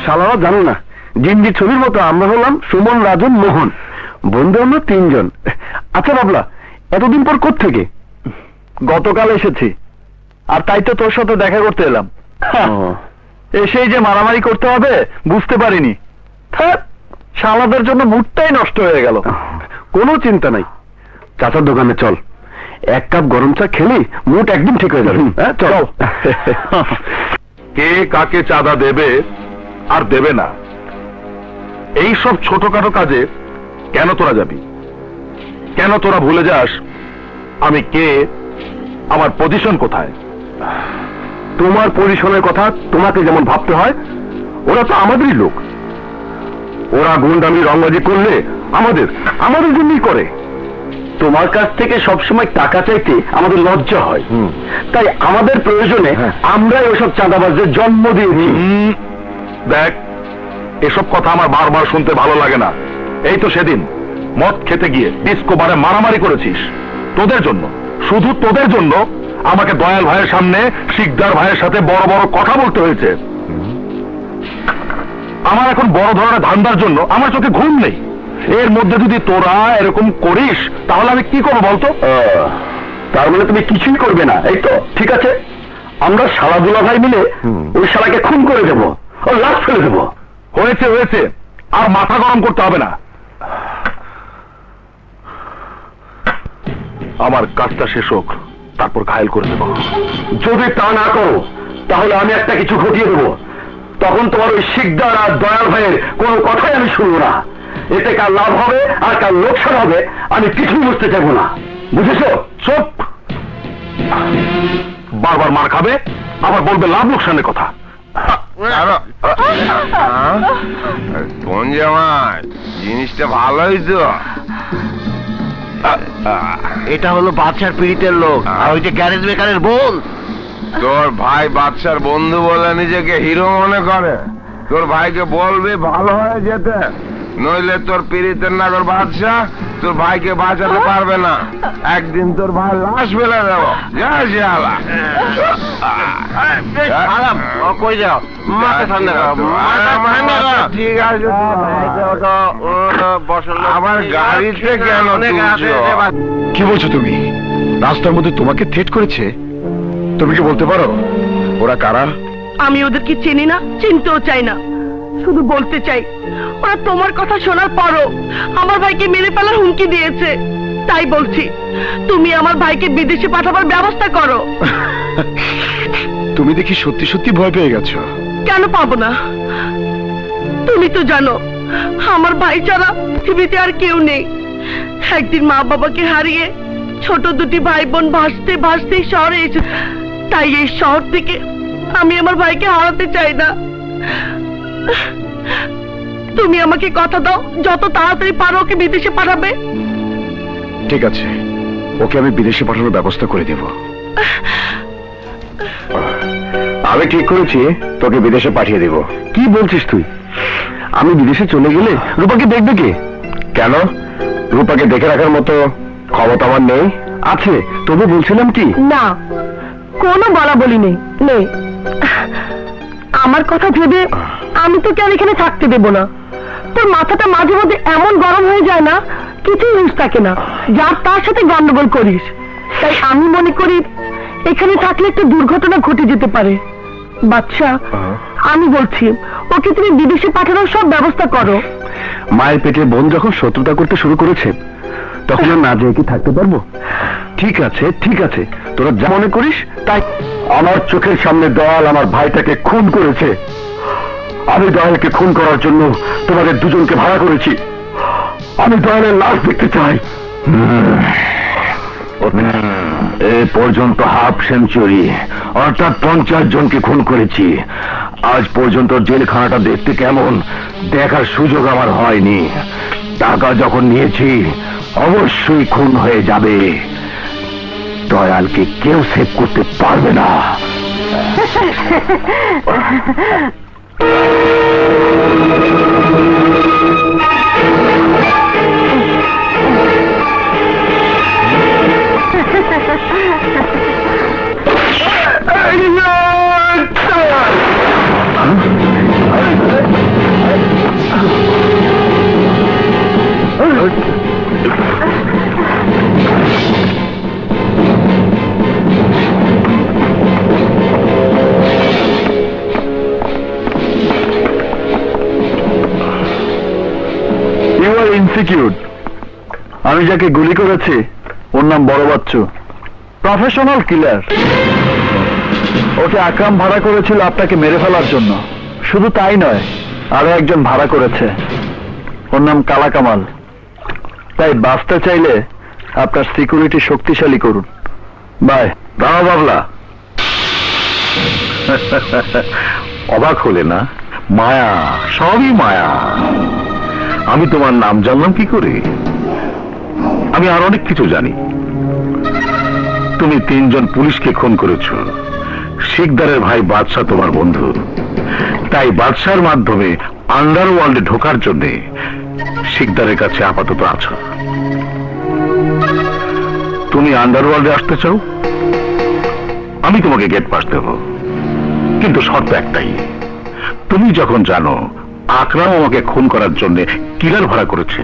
শালারা জানো না, জিনজি ছবির মতো আমরা হলাম সুমন, রাজন, মোহন, বন্ধু আমরা 3 জন। আচ্ছা বাবলা, এতদিন পর কোত্থেকে? গতকাল এসেছি, আর তাই তো তোর সাথে দেখা করতে এলাম। এসেই যে মারামারি করতে হবে বুঝতে পারিনি। শালাদের জন্য মুডটাই নষ্ট হয়ে গেল। কোনো চিন্তা নাই, চাচার দোকানে চল, এক কাপ গরম চা খেলি মুড একদম ঠিক হয়ে যাবে। হ্যাঁ চল। কে কাকে চাঁদা দেবে আর দেবে না, এই সব ছোটখাটো কাজে কেন তোরা যাবি? কেন তোরা ভুলে যাস আমি কে, আমার পজিশন কোথায়? তোমার পজিশনের কথা তোমাকে যেমন ভাবতে হয়, ওরা তো আমাদেরই লোক। ওরা গুন্ডামি রংবাজি করলে আমাদের জন্যই করে। তোমার কাছ থেকে সবসময় টাকা চাইতে আমাদের লজ্জা হয়, তাই আমাদের প্রয়োজনে আমরাই ওসব চাঁদাবাজদের জন্ম দিয়েছি। দেখ, এসব কথা আমার বারবার শুনতে ভালো লাগে না। এই তো সেদিন মদ খেতে গিয়ে ডিস্কো বারে মারামারি করেছিস, তোদের জন্য, শুধু তোদের জন্য আমাকে দয়াল ভাইয়ের সামনে শিকদার ভাইয়ের সাথে বড় বড় কথা বলতে হয়েছে। আমার এখন বড় ধরনের ধান্দার জন্য আমার চোখে ঘুম নেই। এর মধ্যে যদি তোরা এরকম করিস তাহলে আমি কি করবো বলতো? তার মানে তুমি কিছুই করবে না, এই তো? ঠিক আছে, আমরা শালাদুলা ভাই মিলে ওই শালাকে খুন করে দেবো, ও লাশ ফেলে দেবো। হয়েছে হয়েছে, আর মাথা গরম করতে হবে না। আমার কাজটা শেষ হোক, তারপর ঘায়েল করে দেব। যদি তা না করো তাহলে আমি একটা কিছু ঘটিয়ে দেবো, তখন তোমার ওই শিকদার আর দয়াল ভাইয়ের কোনো কথাই আমি শুনবো না। এতে কার লাভ হবে আর কার লোকসান হবে আমি কিছুই বুঝতে চাইবো না, বুঝেছো? চুপ! বারবার মার খাবে, আবার বলবে লাভ লোকসানের কথা। কোন জামাই, জিনিসটা ভালোই তো। এটা হলো বাদশার পীড়িতের লোক, আর ওই যে গ্যারেজ মেকারের বোন। তোর ভাই বাদশার বন্ধু বলে নিজেকে হিরো মনে করে। তোর ভাইকে বলবি ভালো হয়ে যেতে, নইলে তোর পীড়িতের নাগর বাদশা তোর ভাইকে বাঁচাতে পারবে না। একদিন তোর ভাই লাশ ফেলে দেবো। যা শালা। কই যাও? মাথা ঠান্ডা করো, মাথা ঠান্ডা করো। ঠিক আছে, আবার গাড়িতে কেন তুলছো? কি বলছো তুমি? রাস্তার মধ্যে তোমাকে থ্রেট করেছে? তুমি কি বলতে পারো ওরা কারা? আমি ওদেরকে চিনি না, চিনতেও চাই না, শুধু বলতে চাই ওরা তোমার কথা শোনার পরও আমার ভাইকে মেরে ফেলার হুমকি দিয়েছে। তাই বলছি, তুমি আমার ভাইকে বিদেশে পাঠাবার ব্যবস্থা করো। তুমি দেখি সত্যি সত্যি ভয় পেয়ে গেছো। কেন পাবো না? তুমি তো জানো আমার ভাই ছাড়া পৃথিবীতে আর কেউ নেই। একদিন মা বাবাকে হারিয়ে ছোট দুটি ভাই বোন ভাসতে ভাসতে শহরে এসে, তাই এই শহর থেকে আমি আমার ভাইকে হারাতে চাই না। তুমি আমাকে কথা দাও, যত তাড়াতাড়ি পারো ওকে বিদেশে পাঠাবে। ঠিক আছে, ওকে আমি বিদেশে পাঠানোর ব্যবস্থা করে দেব। আমি ঠিক করেছি তোকে বিদেশে পাঠিয়ে দেব। কি বলছিস তুই? আমি বিদেশে চলে গেলে রূপাকে দেখবে কে? কেন, রূপাকে দেখে রাখার মতো ক্ষমতা আমার নেই? আছে, তবু বলছিলাম কি না, কোনো বলা বলি নেই। আমার কথা ভেবে আমি তোকে আর এখানে থাকতে দেব না। তোর মাথাটা মাঝে মধ্যে এমন গরম হয়ে যায় না, কিছুই হুঁশ থাকে না, যার তার সাথে গন্ডগোল করিস। তাই আমি মনে করি এখানে থাকলে একটা দুর্ঘটনা ঘটে যেতে পারে। বাচ্চা, আমি বলছি ওকে তুমি বিদেশে পাঠানোর সব ব্যবস্থা করো। মায়ের পেটে বোন যখন শত্রুতা করতে শুরু করেছে তখন আর না যেয়ে কি থাকতে পারবো? ঠিক আছে ঠিক আছে, তোরা যা মনে করিস তাই। আমার চোখের সামনে দয়াল আমার ভাইটাকে খুন করেছে। আমি দয়ালকে খুন করার জন্য তোমাদের দুজনকে ভাড়া করেছি। আমি দয়ালের লাশ দেখতে চাই। এ পর্যন্ত হাফ সেঞ্চুরি অর্থাৎ 50 জনকে খুন করেছি। আজ পর্যন্ত জেলখানাটা দেখতে কেমন দেখার সুযোগ আমার হয়নি। টাকা যখন নিয়েছি অবশ্যই খুন হয়ে যাবে। দয়ালকে কেউ সেভ করতে পারবে না। প্রসিকিউট। আমি যাকে গুলি করেছি ওর নাম বড় বাচ্চু, প্রফেশনাল কিলার। ওকে আকরাম ভাড়া করেছিল আপনাকে মেরে ফেলার জন্য। শুধু তাই নয়, আরো একজন ভাড়া করেছে, ওর নাম কালা কামাল। তাই বাঁচতে চাইলে আপনার সিকিউরিটি শক্তিশালী করুন। বাই। দাঁড়া বাবলা, অবাক হলে না? মায়া, সবই মায়া। আমি তোমার নাম জানলাম কি করে? আমি আর অনেক কিছু জানি। তুমি 3 জন পুলিশকে খুন করেছো। শিকদারের ভাই বাদশা তোমার বন্ধু, তাই বাদশার মাধ্যমে আন্ডারওয়ার্ল্ডে ঢোকার জন্য শিকদারের কাছে আপাতত আছো। তুমি আন্ডারওয়ার্ল্ডে আসতে চাও, আমি তোমাকে গেট পাস দেব, কিন্তু শর্ত একটাই। তুমি যখন জানো আকরাম আমাকে খুন করার জন্য কিলার ভাড়া করেছে,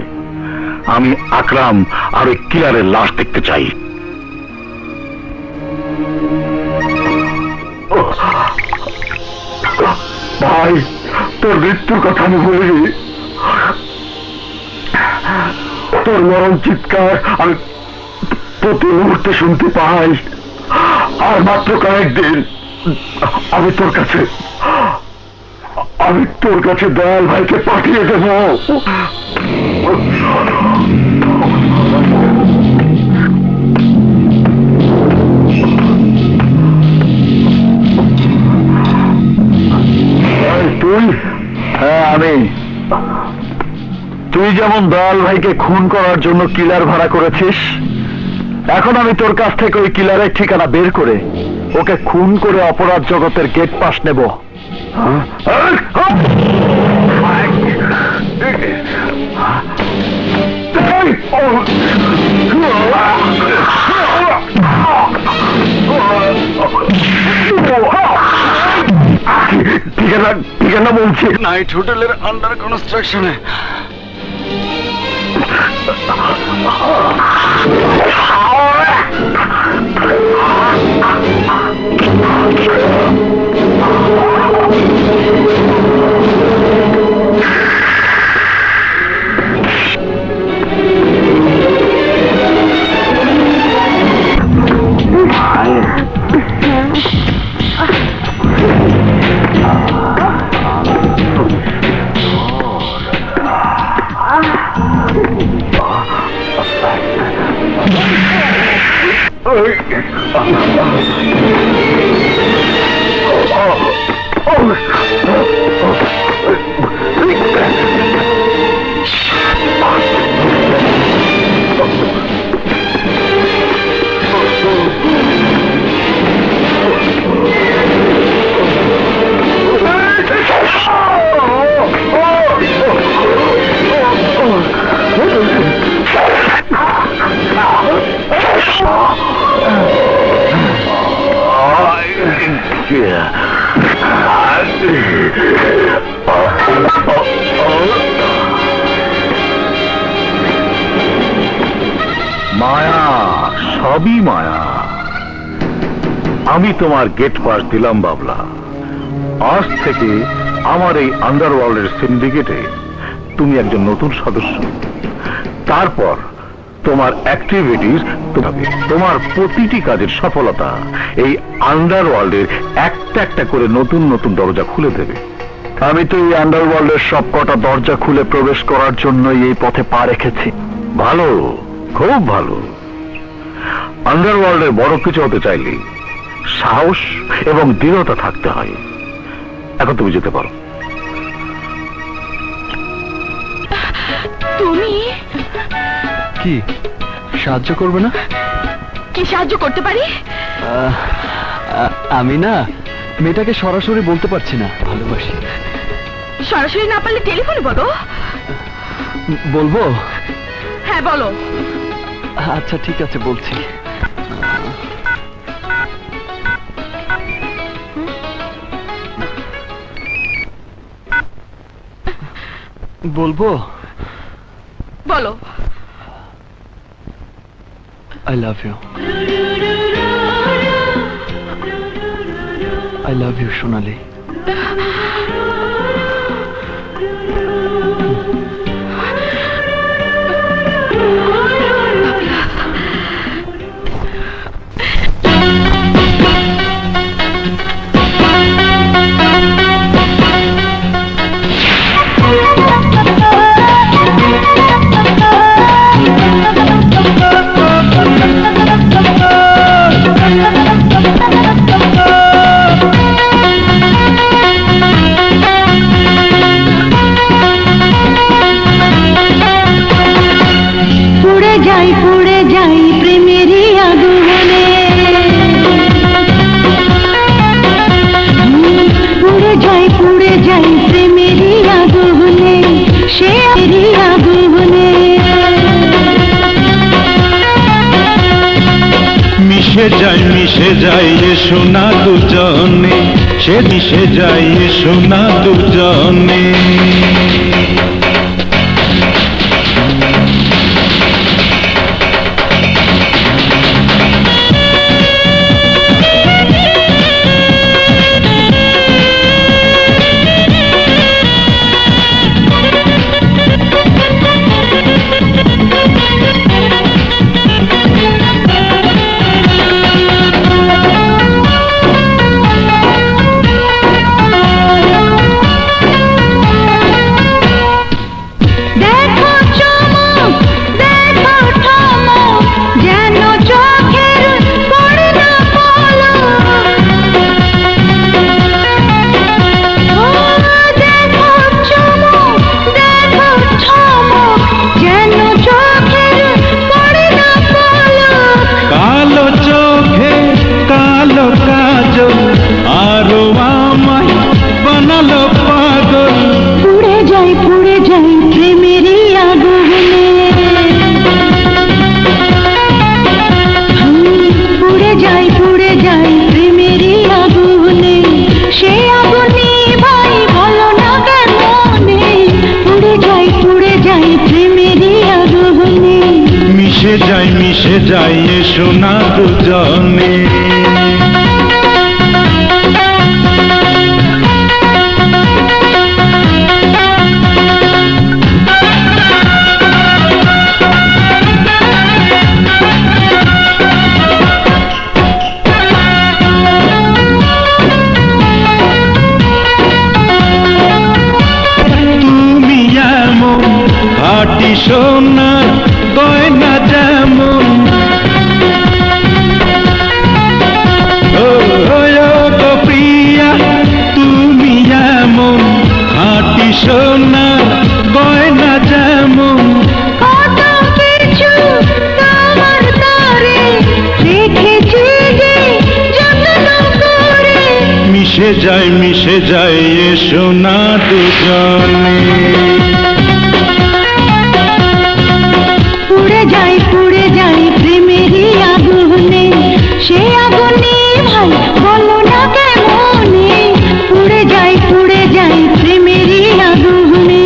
আমি আকরাম আর ওই কিলারের লাশ দেখতে চাই। ভাই, তোর মৃত্যুর কথা আমি বলিনি। তোর মরণ চিৎকার আমি প্রতি মুহূর্তে শুনতে পাই। আর মাত্র কয়েকদিন আমি তোর কাছে দয়াল ভাইকে পাঠিয়ে দেব। তুই? হ্যাঁ আমি। তুই যেমন দয়াল ভাইকে খুন করার জন্য কিলার ভাড়া করেছিস, এখন আমি তোর কাছ থেকে ওই কিলারের ঠিকানা বের করে ওকে খুন করে অপরাধ জগতের গেট পাস নেব। ঠিকানা বলছি নাইট হোটেলের আন্ডার কনস্ট্রাকশনে। মায়া, সবই মায়া। আমি তোমার গেট পাস দিলাম বাবলা। আজ থেকে আমার এই আন্ডারওয়ার্ল্ডের সিন্ডিকেটে তুমি একজন নতুন সদস্য। তারপর তোমার অ্যাক্টিভিটিস, তোমার প্রতিটি কাজের সফলতা এই আন্ডারওয়ার্ল্ডের একটা একটা করে নতুন নতুন দরজা খুলে দেবে। আমি তো এই আন্ডারওয়ার্ল্ডের সব কটা দরজা খুলে প্রবেশ করার জন্যই এই পথে পা রেখেছি। ভালো, খুব ভালো। আন্ডারওয়ার্ল্ডের বড় কিছু হতে চাইলে সাহস এবং দৃঢ়তা থাকতে হয়। এখন তুমি যেতে পারো। তুমি কি সাহায্য করবে না? কি সাহায্য করতে পারি? আমি না মেয়েটাকে সরাসরি বলতে পারছি না ভালোবাসি। সরাসরি না পারলে টেলিফোনে বলো। বলবো? হ্যাঁ বলো। আচ্ছা ঠিক আছে, বলছি। বলবো? বলো। I love you. I love you, সোনালি। মিশে যাই এসো না দুজনে, সে মিশে যাই এসো না দুজনে। মিশে যাই এসো না দুজনে। তুমি এমন খাঁটি সোনা গয়না যেমন, গো প্রিয়া তুমি এমন খাঁটি সোনা গয়না যেমন, কত কিছু তোমার তরে রেখেছি যে যত্ন করে। মিশে যাই এসো না দুজনে। পুড়ে যাই প্রেমেরই আগুনে, সে আগুনে ভাই বলো না কেমনে। পুড়ে যাই প্রেমেরই আগুনে।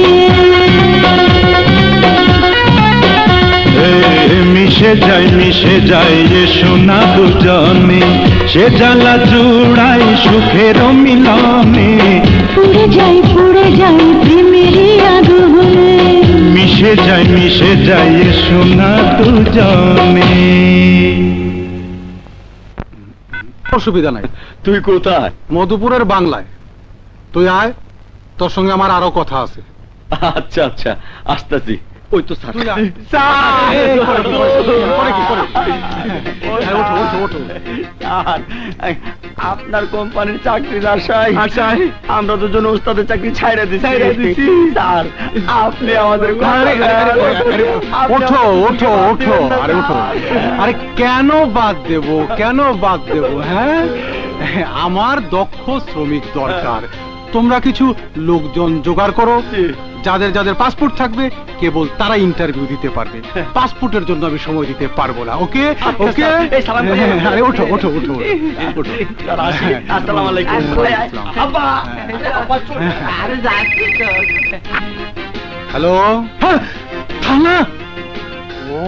মিশে যাই এসো না দুজনে, সে জ্বালা জুড়াই সুখের মিলনে। পুড়ে যাই প্রেমেরই আগুনে। মিশে যাই এসো না দুজনে। অসুবিধা নাই। তুই কোথায়? মধুপুরের বাংলায়। তুই আয়, তোর সঙ্গে আমার আরো কথা আছে। আচ্ছা আচ্ছা, আসতেছি। ওই তো স্যার। আপনার কোম্পানির চাকরির আশায় আমরা দুজন ওস্তাদের চাকরি ছাইড়া দিচ্ছি স্যার। আপনি আমাদের ওঠো ওঠো ওঠো, আরে ওঠো। আরে কেন বাদ দেব, হ্যাঁ? আমার দক্ষ শ্রমিক দরকার। তোমরা কিছু লোকজন জোগাড় করো, যাদের পাসপোর্ট থাকবে কেবল তারা ইন্টারভিউ দিতে পারবে। পাসপোর্টের জন্য আমি সময় দিতে পারবো না। ওকে ওকে, আরে ওঠো ওঠো ওঠো ওঠো। আসসালামু আলাইকুম। আব্বা হ্যালো, থানা? ও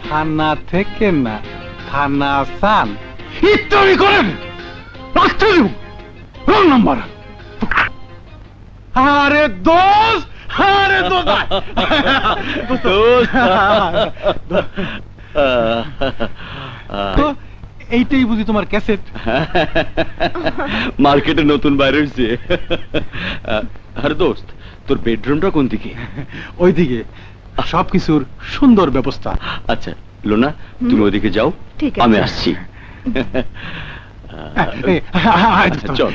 থানা থেকে না, থানা সান ইত্যাদি করেন রাখতে দিব। Wrong number. আরে দোস্ত, এইটাই বুঝি তোমার ক্যাসেট? মার্কেটে নতুন বাইরে হয়েছে। আরে দোস্ত, তোর বেডরুমটা কোন দিকে? ওইদিকে, সবকিছুর সুন্দর ব্যবস্থা। আচ্ছা লোনা, তুমি ওইদিকে যাও, আমি আসছি। চল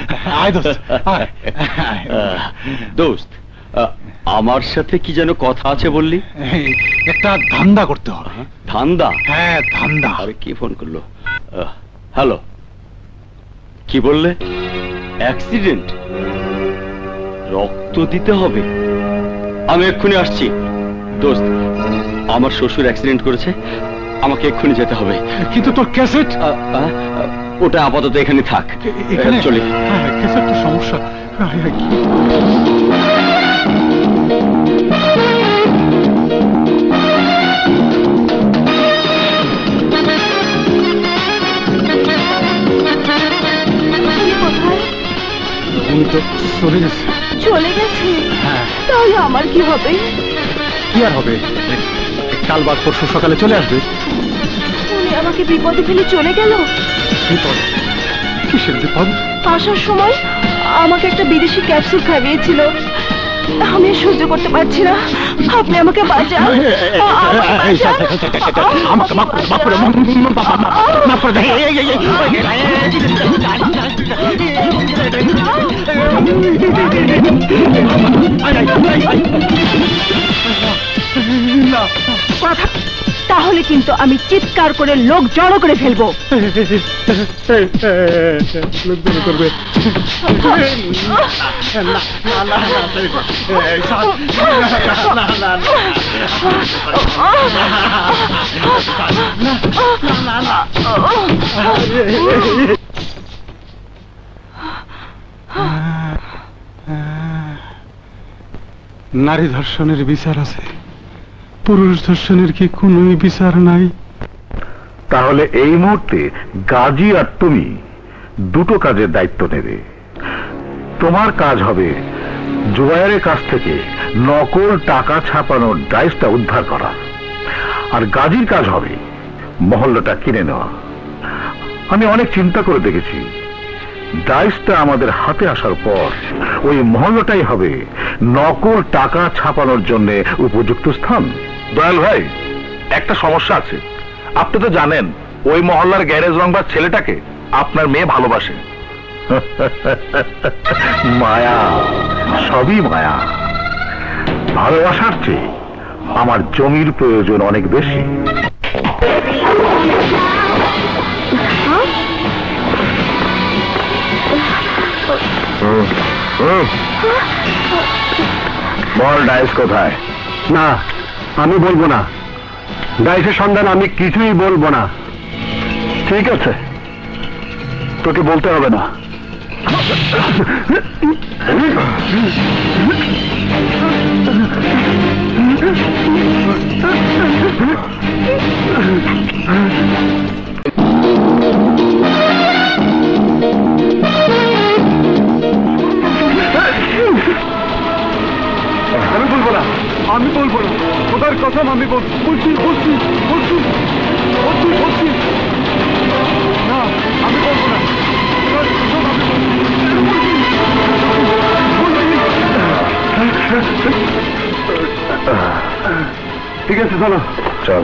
দোস্ত, আমার সাথে কি যেন কথা আছে বললি? একটা ধান্দা করতে হবে। ধান্দা? হ্যাঁ ধান্দা। আরে কি ফোন করলো? হ্যালো, কি বললে? অ্যাক্সিডেন্ট? রক্ত দিতে হবে? আমি এক্ষুনি আসছি। দোস্ত, আমার শ্বশুর অ্যাক্সিডেন্ট করেছে, আমাকে এক্ষুনি যেতে হবে। কিন্তু তোর ক্যাসেট? ওটা আপাতত এখানে থাক। এখানে চলি। হ্যাঁ, কিছু একটা সমস্যা। উনি তো চলে গেছে। চলে গেছে? হ্যাঁ। তাহলে আমার কি হবে? কি আর হবে, কাল বাদ পরশু সকালে চলে আসবে। উনি আমাকে বিপদে ফেলে চলে গেল। বিপদ? কিসের বিপদ? আসার সময় আমাকে একটা বিদেশি ক্যাপসুল খাইয়েছিল, আমি আর সহ্য করতে পারছি না। আপনি আমাকে বাঁচান। আমাকে মাফ করে দে। তাহলে কিন্তু আমি চিৎকার করে লোক জড়ো করে ফেলবো। লোক জড়ো করবে? নারী ধর্ষণের বিচার আছে, পুরুষ ধর্ষণের কি কোনো বিচার নাই? তাহলে এই মুহূর্তে গাজী আর তুমি দুটো কাজের দায়িত্ব নেবে। তোমার কাজ হবে জুবায়েরের কাছ থেকে নকল টাকা ছাপানোর ডাইসটা উদ্ধার করা, আর গাজীর কাজ হবে মহল্লাটা কিনে নেওয়া। আমি অনেক চিন্তা করে দেখেছি, ডাইসটা আমাদের হাতে আসার পর ওই মহল্লাটাই হবে নকল টাকা ছাপানোর জন্য উপযুক্ত স্থান। দয়াল ভাই, একটা সমস্যা আছে। আপনি তো জানেন ওই মহল্লার গ্যারেজ রংবাজ ছেলেটাকে আপনার মেয়ে ভালোবাসে। মায়া, সবই মায়া। ভালোবাসার চেয়ে আমার জমির প্রয়োজন অনেক বেশি। বল ডাইস কোথায়? না, আমি বলবো না। ডাইসের সন্ধান আমি কিছুই বলবো না। ঠিক আছে, তোকে বলতে হবে না। আমি বলবো না, আমি বলবো না। খোদার কসম আমি বলছি না, আমি বলবো না। খোদার কসম আমি ঠিক আছে, চলো। চল।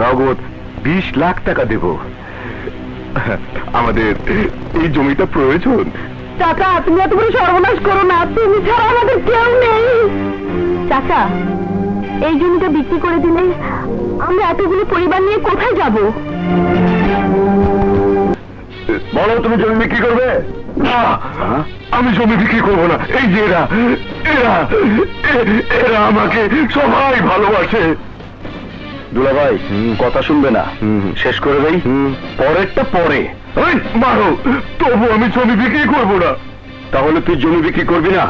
নগদ 20 লাখ টাকা দেব। আমাদের এই জমিটা প্রয়োজন। চাচা, তুমি এত বড় সর্বনাশ করো না। তুমি ছাড়া আমাদের কেউ নেই। চাচা, এই জমিটা বিক্রি করে দিলে আমরা এতগুলো পরিবার নিয়ে কোথায় যাব? বলো, তুমি জমি বিক্রি করবে? আমি জমি বিক্রি করবো না। এই যে এরা আমাকে সবাই ভালোবাসে। দুলাভাই, কথা শুনবে না, শেষ করে দেই। পরেরটা পরে মারো, তবু আমি জমি বিক্রি করবো না। তাহলে তুই জমি বিক্রি করবি না?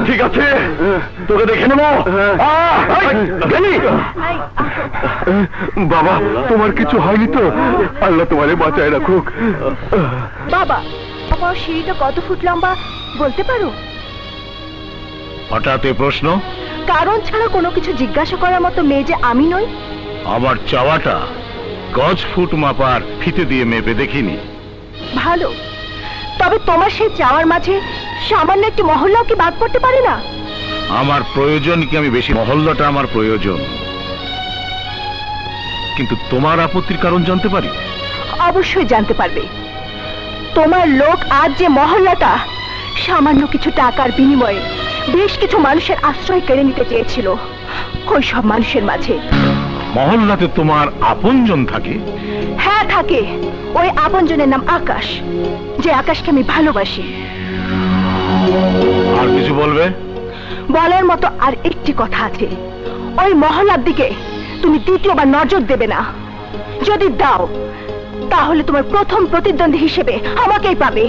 ঠিক আছে, তোকে দেখে নেবো। বাবা, তোমার কিছু হয়নি তো? আল্লাহ তোমারে বাঁচায় রাখুক। বাবা, আমার সিঁড়িটা কত ফুট লম্বা বলতে পারো? হঠাৎ এ প্রশ্ন? কারণ ছাড়া কোনো কিছু জিজ্ঞাসা করার মতো মেয়ে যে আমি নই। আমার চাওয়াটা গজ ফুট মাপার ফিতে দিয়ে মেপে দেখিনি। ভালো, তবে তোমার সেই চাওয়ার মাঝে সামান্য একটি মহল্লাও কি বাদ পড়তে পারে না? আমার প্রয়োজন কি আমি বেশি? মহল্লাটা আমার প্রয়োজন, কিন্তু তোমার আপত্তির কারণ জানতে পারি? অবশ্যই জানতে পারবে। তোমার লোক আজ যে মহল্লাটা সামান্য কিছু টাকার বিনিময়ে বেশ কিছু মানুষের আশ্রয় কেড়ে নিতে চেয়েছিল, ওই সব মানুষের মাঝে মহল্লাতে তোমার আপনজন থাকে? হ্যাঁ থাকে। ওই আপনজনের নাম আকাশ, যে আকাশকে আমি ভালোবাসি। আর কিছু বলবে? বলার মতো আর একটি কথা আছে। ওই মহল্লার দিকে তুমি দ্বিতীয়বার নজর দেবে না। যদি দাও তাহলে তোমার প্রথম প্রতিদ্বন্দ্বী হিসেবে আমাকেই পাবে।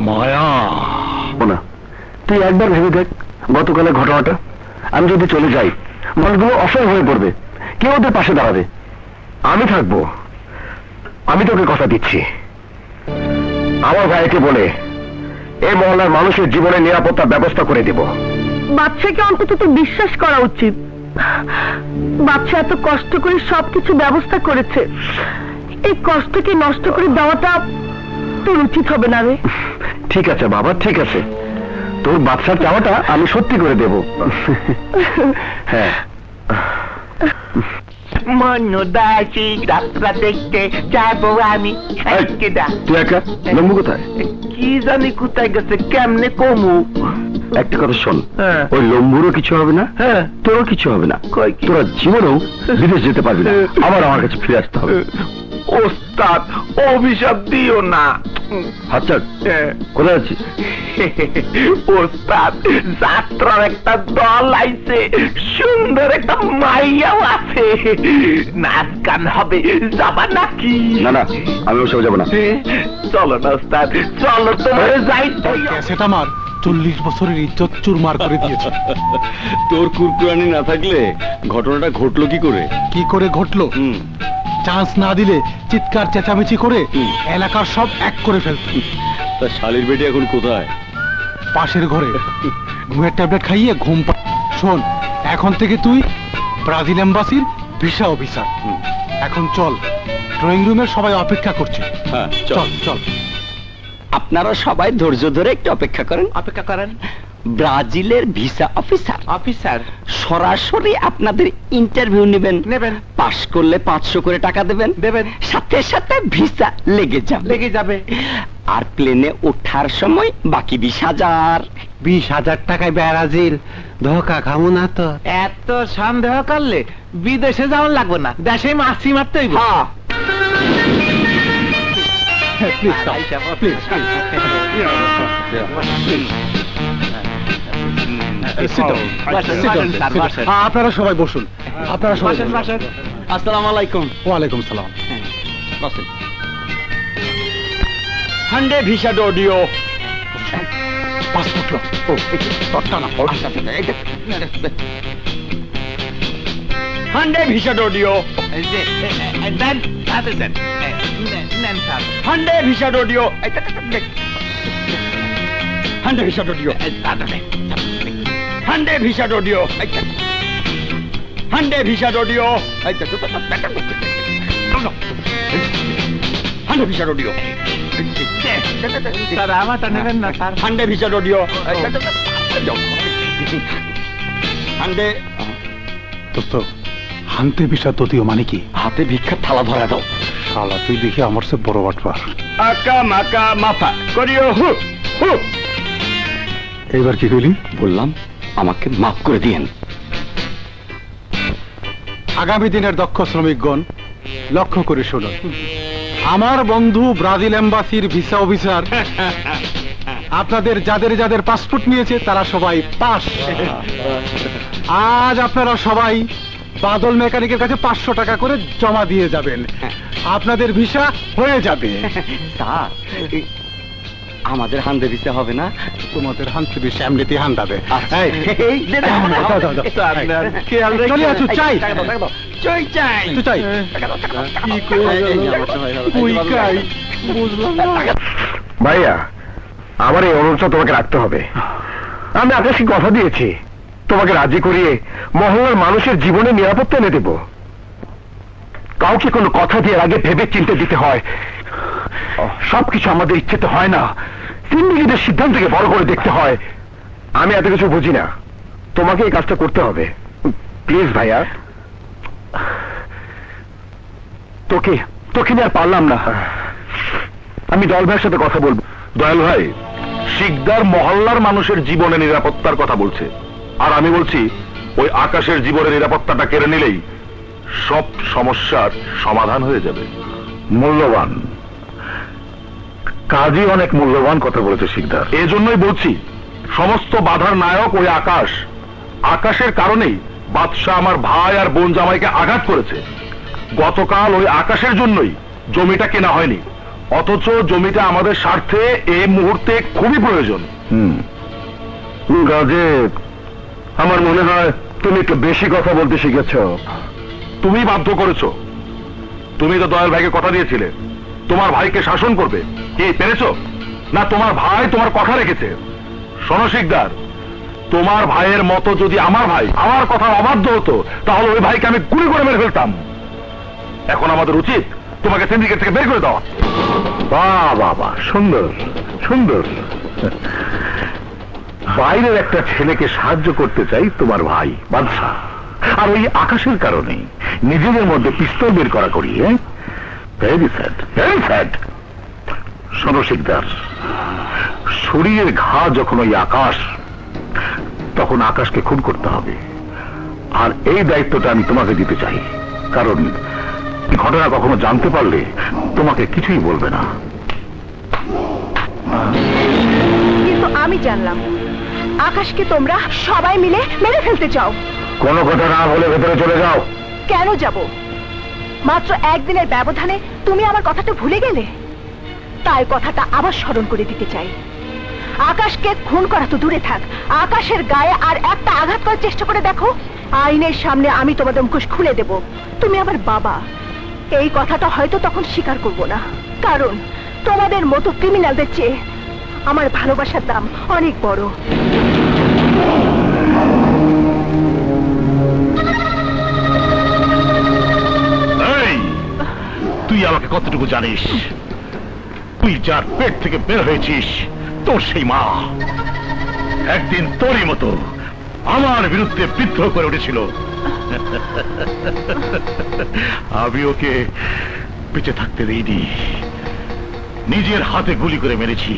মায়া, না, তুই একবার ভেবে দেখ গতকালের ঘটনাটা। আমি যদি চলে যাই, মানুষগুলো অসহায় হয়ে পড়বে, কে ওদের পাশে দাঁড়াবে? আমি থাকবো। আমি তোকে কথা দিচ্ছি, আমার ভাইকে বলে এই মহল্লার মানুষের জীবনের নিরাপত্তার ব্যবস্থা করে দেব। বাচ্চাকে অন্তত তো বিশ্বাস করা উচিত। বাচ্চা এত কষ্ট করে সবকিছু ব্যবস্থা করেছে, এই কষ্টকে নষ্ট করে দেওয়াটা তোর উচিত হবে না রে। ঠিক আছে বাবা, ঠিক আছে, তোর বাচ্চার চাওয়াটা আমি সত্যি করে দেব। হ্যাঁ, মনোদাসী যাত্রা দেখতে যাবো আমি। তুই একা? লম্বু কোথায়? কি জানি কোথায় গেছে, কেমনে কমু? একটা কথা শোন, ওই লম্বুরও কিছু হবে না, তোরও কিছু হবে না। তোরা জীবনেও বিদেশ যেতে পারবি না, আবার আমার কাছে ফিরে আসতে হবে। ওস্তাদ অভিশাপ দিও না। আচ্ছা, কোথায় আছিস? ওস্তাদ যাত্রার একটা দল আইছে, সুন্দর একটা মাইয়াও আছে, নাচ গান হবে, যাবা নাকি? না না, আমি ওসব যাবো না। চলো না ওস্তাদ, চলো, তোমার যাই। ক্যাসেট আমার 40 বছরের ইজ্জত চুরমার করে দিয়েছে। তোর কুরকুরানি না থাকলে ঘটনাটা ঘটলো কি করে? কি করে ঘটলো? চান্স না দিলে চিৎকার চেঁচামেচি করে এলাকার সব এক করে ফেলত। তা শালির বেটি এখন কোথায়? পাশের ঘরে ঘুমের ট্যাবলেট খাইয়ে ঘুম শোন, এখন থেকে তুই ব্রাজিল এম্বাসির ভিসা অফিসার। এখন চল, ড্রয়িং রুমের সবাই অপেক্ষা করছে। হ্যাঁ, চল চল। আপনারা সবাই ধৈর্য ধরে একটু অপেক্ষা করেন। অপেক্ষা করেন। ব্রাজিলের ভিসা অফিসার সরাসরি আপনাদের ইন্টারভিউ নেবেন। পাস করলে 500 করে টাকা দেবেন। সাথে সাথে ভিসা লেগে যাবে। আর প্লেনে ওঠার সময় বাকি 20,000। 20,000 টাকায় ব্রাজিল ধোকা খামু না তো? এত সন্দেহ করলে বিদেশে যাওয়া লাগবে না, দেশে মাছি মারতে হইব। হ্যাঁ, আপনারা সবাই বসুন, আপনারা সবাই বসুন। আসসালামু আলাইকুম। ওয়ালাইকুম সালাম। হান্ডে ভিসা ডোডিও পাসপোর্ট হান্ডে ভিসা ডোডিও হান্ডে ভিসা ডোডিও হান্ডে ভিসা ডোডিও হান্ডে ভিসা ডোডিও হান্ডে ভিসা ডোডিও হান্ডে ভিসা ডোডিও আমারটা নেবেন না স্যার। হান্ডে ভিসা ডোডিও হান্ডে দোস্ত, হান্তে ভিসা দোদিও মানে কি? হাতে ভিক্ষার থালা ধরা দাও। শালা তুই দেখি আমার সে বড় বাটবার। আকা মাকা মাফা করিও হু হু। এইবার কি কইলি? বললাম আমাকে মাফ করে দিয়েন। আগামী দিনের দক্ষ শ্রমিকগণ লক্ষ্য করে শুনুন, আমার বন্ধু ব্রাজিল এম্বাসির ভিসা অফিসার আপনাদের যাদের যাদের পাসপোর্ট নিয়েছে তারা সবাই পাস। আজ আপনারা সবাই বাদল মেকানিকের কাছে 500 টাকা করে জমা দিয়ে যাবেন, আপনাদের ভিসা হয়ে যাবে। স্যার, আমাদের হান্দে ভিসা হবে না? তোমাদের হান্তে ভিসা এমনিতেই হান্দাবে। চলে আসো, চাই ভাইয়া, আমার এই অনুরোধটা তোমাকে রাখতে হবে। আমি আকাশকে কথা দিয়েছি, তোমাকে রাজি করিয়ে মহল্লার মানুষের জীবনে নিরাপত্তা এনে দেব। কাউকে কোনো কথা দিয়ে আগে ভেবে চিন্তে দিতে হয়। সবকিছু আমাদের ইচ্ছেতে হয় না, সিন্ডিকেটের সিদ্ধান্তকে বড় করে দেখতে হয়। আমি এত কিছু বুঝি না, তোমাকে এই কাজটা করতে হবে। প্লিজ ভাইয়া। তোকে নিয়ে আর পারলাম না। আমি দয়াল ভাইয়ের সাথে কথা বলবো। দয়াল ভাই, শিকদার মহল্লার মানুষের জীবনের নিরাপত্তার কথা বলছে, আর আমি বলছি ওই আকাশের জীবনের নিরাপত্তাটা কেড়ে নিলেই সব সমস্যার সমাধান হয়ে যাবে। মূল্যবান কাজী অনেক মূল্যবান কথা বলেছে শিকদার। এজন্যই বলছি সমস্ত বাধার নায়ক ওই আকাশ। আকাশের কারণেই বাদশাহ আমার ভাই আর বোন জামাইকে আঘাত করেছে। গতকাল ওই আকাশের জন্যই জমিটা কেনা হয়নি, অথচ জমিটা আমাদের স্বার্থে এই মুহূর্তে খুবই প্রয়োজন। কাজে আমার মনে হয় তুমি একটু বেশি কথা বলতে শিখেছ। তুমি বাধ্য করেছো। তুমি তো দয়াল ভাইকে কথা দিয়েছিলে তোমার ভাইকে শাসন করবে, কি পেরেছো? না তোমার ভাই তোমার কথা রেখেছে? শোনো শিকদার, তোমার ভাইয়ের মতো যদি আমার ভাই আমার কথা অবাধ্য হতো তাহলে ওই ভাইকে আমি গুলি করে মেরে ফেলতাম। এখন আমাদের উচিত তোমাকে সিন্ডিকেট থেকে বের করে দেওয়া। বাহ বাহ বাহ, সুন্দর সুন্দর। বাইরের একটা ছেলেকে সাহায্য করতে চাই তোমার ভাই বাদশাহ, আর ওই আকাশের কারণে নিজেদের মধ্যে পিস্তল বের করা করি। Very sad, very sad. শোনো শিকদার, শরীরের ঘা যখন ওই আকাশ, তখন আকাশকে খুন করতে হবে। আর এই দায়িত্বটা আমি তোমাকে দিতে চাই, কারণ ঘটনা কখনো জানতে পারলে তোমাকে কিছুই বলবে না। কিন্তু আমি জানলাম আকাশকে তোমরা সবাই মিলে মেরে ফেলতে চাও। কোনো কথা না বলে ভেতরে চলে যাও। কেন যাব? মাত্র একদিনের ব্যবধানে তুমি আমার কথাটা ভুলে গেলে, তাই কথাটা আবার স্মরণ করে দিতে চাই। আকাশকে খুন করা তো দূরে থাক, আকাশের গায়ে আর একটা আঘাত করার চেষ্টা করে দেখো, আইনের সামনে আমি তোমাদের মুখোশ খুলে দেব। তুমি আমার বাবা, এই কথাটা হয়তো তখন স্বীকার করব না, কারণ তোমাদের মতো ক্রিমিনালদের চেয়ে আমার ভালোবাসার দাম অনেক বড়। তুই আমাকে কতটুকু জানিস? তুই যার পেট থেকে বের হয়েছিস, তোর সেই মা একদিন তোরই মতো আমার বিরুদ্ধে বিদ্রোহ করে উঠেছিল। আমি ওকে বেঁচে থাকতে দিইনি, নিজের হাতে গুলি করে মেরেছি।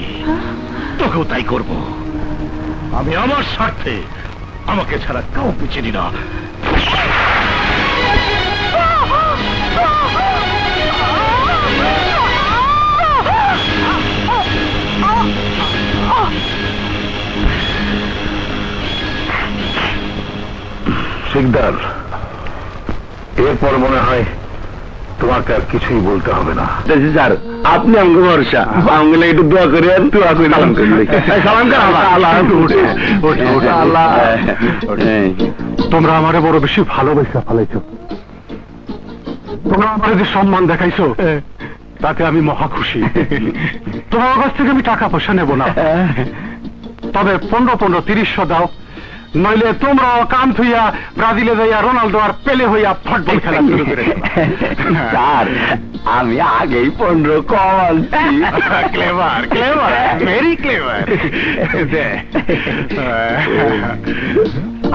তোকেও তাই করব। আমি আমার স্বার্থে আমাকে ছাড়া কাউকে চিনি না। শিকদার, এরপর মনে হয় তোমাকে আর কিছুই বলতে হবে না। স্যার, আপনি আমাকে ভরসা, আমাকে একটু দোয়া করে সালাম করে। তোমরা আমারে বড় বেশি ভালোবাসা ফেলাইছো, তোমরা আমার যে সম্মান দেখাইছো তাতে আমি মহা খুশি। তোমার কাছ থেকে আমি টাকা পয়সা নেব না, তবে 15-15-30 দাও, নইলে তোমরা কান থুইয়া ব্রাজিলে যাইয়া রোনাল্ডো আর পেলে হইয়া ফুটবল খেলা শুরু করে। স্যার, আমি আগেই 15 call. Clever, clever, very clever.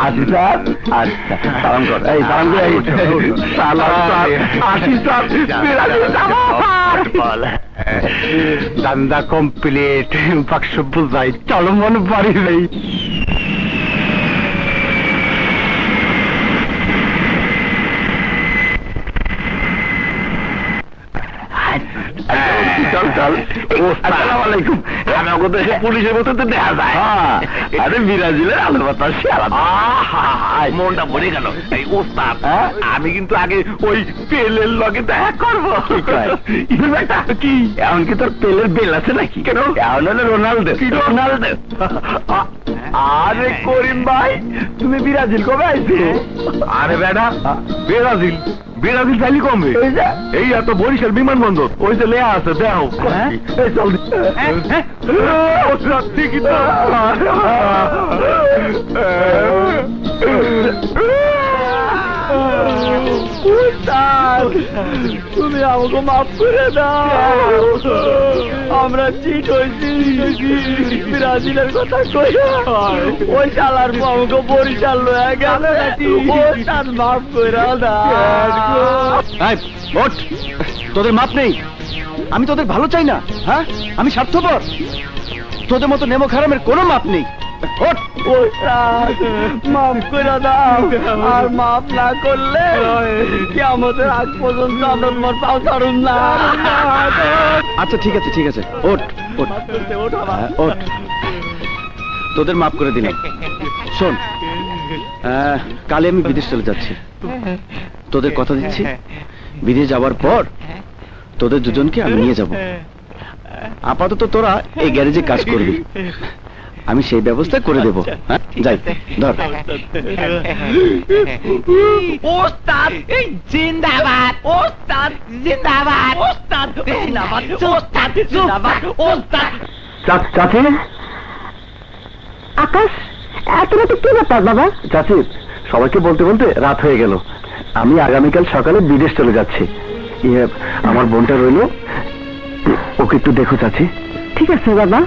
আসি স্যার, আচ্ছা সালাম কর। এই সালাম করে সালাম স্যার, আসি স্যার। দান্দা কমপ্লিট, বাক্স বুঝাই, চলো মন বাড়ি যাই। চল চল। আসসালামু আলাইকুম। আমাকে তো এসে পুলিশের মতো তো দেখা যায়। আরে ব্রাজিলের আলু বাতাস আলাদা, মনটা ভরে গেল। এই ওস্তাদ, আমি কিন্তু আগে ওই পেলের লগে দেখা করবো। কি এমন কি তোর পেলের বেল আছে নাকি? কেন এমন হলে রোনাল্ডো। কি রোনাল্ডো? আরে করিম ভাই, তুমি ব্রাজিল কবে আইছো? আরে বেটা, ব্রাজিল ব্রাজিল চাইলি কমবে। এই এত বরিশাল বিমানবন্দর, ওই যে লেয়া আছে, দেও। চল ঠিকই তো। তুমি আমাকে মাফ করে দাও, আমরা চিট হয়েছি ব্রাজিলের কথা কইয়া ওই শালার আমাকে বরিশাল লয়ে গেল, ওস্তাদ মাফ করে দাও। ওঠ, তোদের মাপ নেই। আমি তোদের ভালো চাই না, হ্যাঁ? আমি স্বার্থপর। তোদের মতো নেমো খারামের কোনো মাপ নেই। ওঠ, মাফ করে দাও, আর মাফ না করলে কি আমাদের আজ পর্যন্ত আমরা তোমার পাও ছাড়ুন না। আচ্ছা ঠিক আছে ঠিক আছে, ওঠ ওঠ ওঠ, তোদের মাফ করে দিলাম। শোন, কালে আমি বিদেশ চলে যাচ্ছি, তোদের কথা দিচ্ছি বিদেশ যাওয়ার পর তোদের দুজনকে আমি নিয়ে যাব। আপাতত তোরা এই গ্যারেজে কাজ করবি, আমি সেই ব্যবস্থা করে দেবো। হ্যাঁ, যাই, ধর। ওস্তাদ জিন্দাবাদ, ওস্তাদ জিন্দাবাদ, ওস্তাদ জিন্দাবাদ, ওস্তাদ জিন্দাবাদ, ওস্তাদ। চাচি, আকাশ, এত রাতে কি ব্যাপার বাবা? চাচি, সবাইকে বলতে বলতে রাত হয়ে গেল। আমি আগামীকাল সকালে বিদেশ চলে যাচ্ছি। আমার বোনটা রইল, ওকে একটু দেখো চাচি। ঠিক আছে বাবা।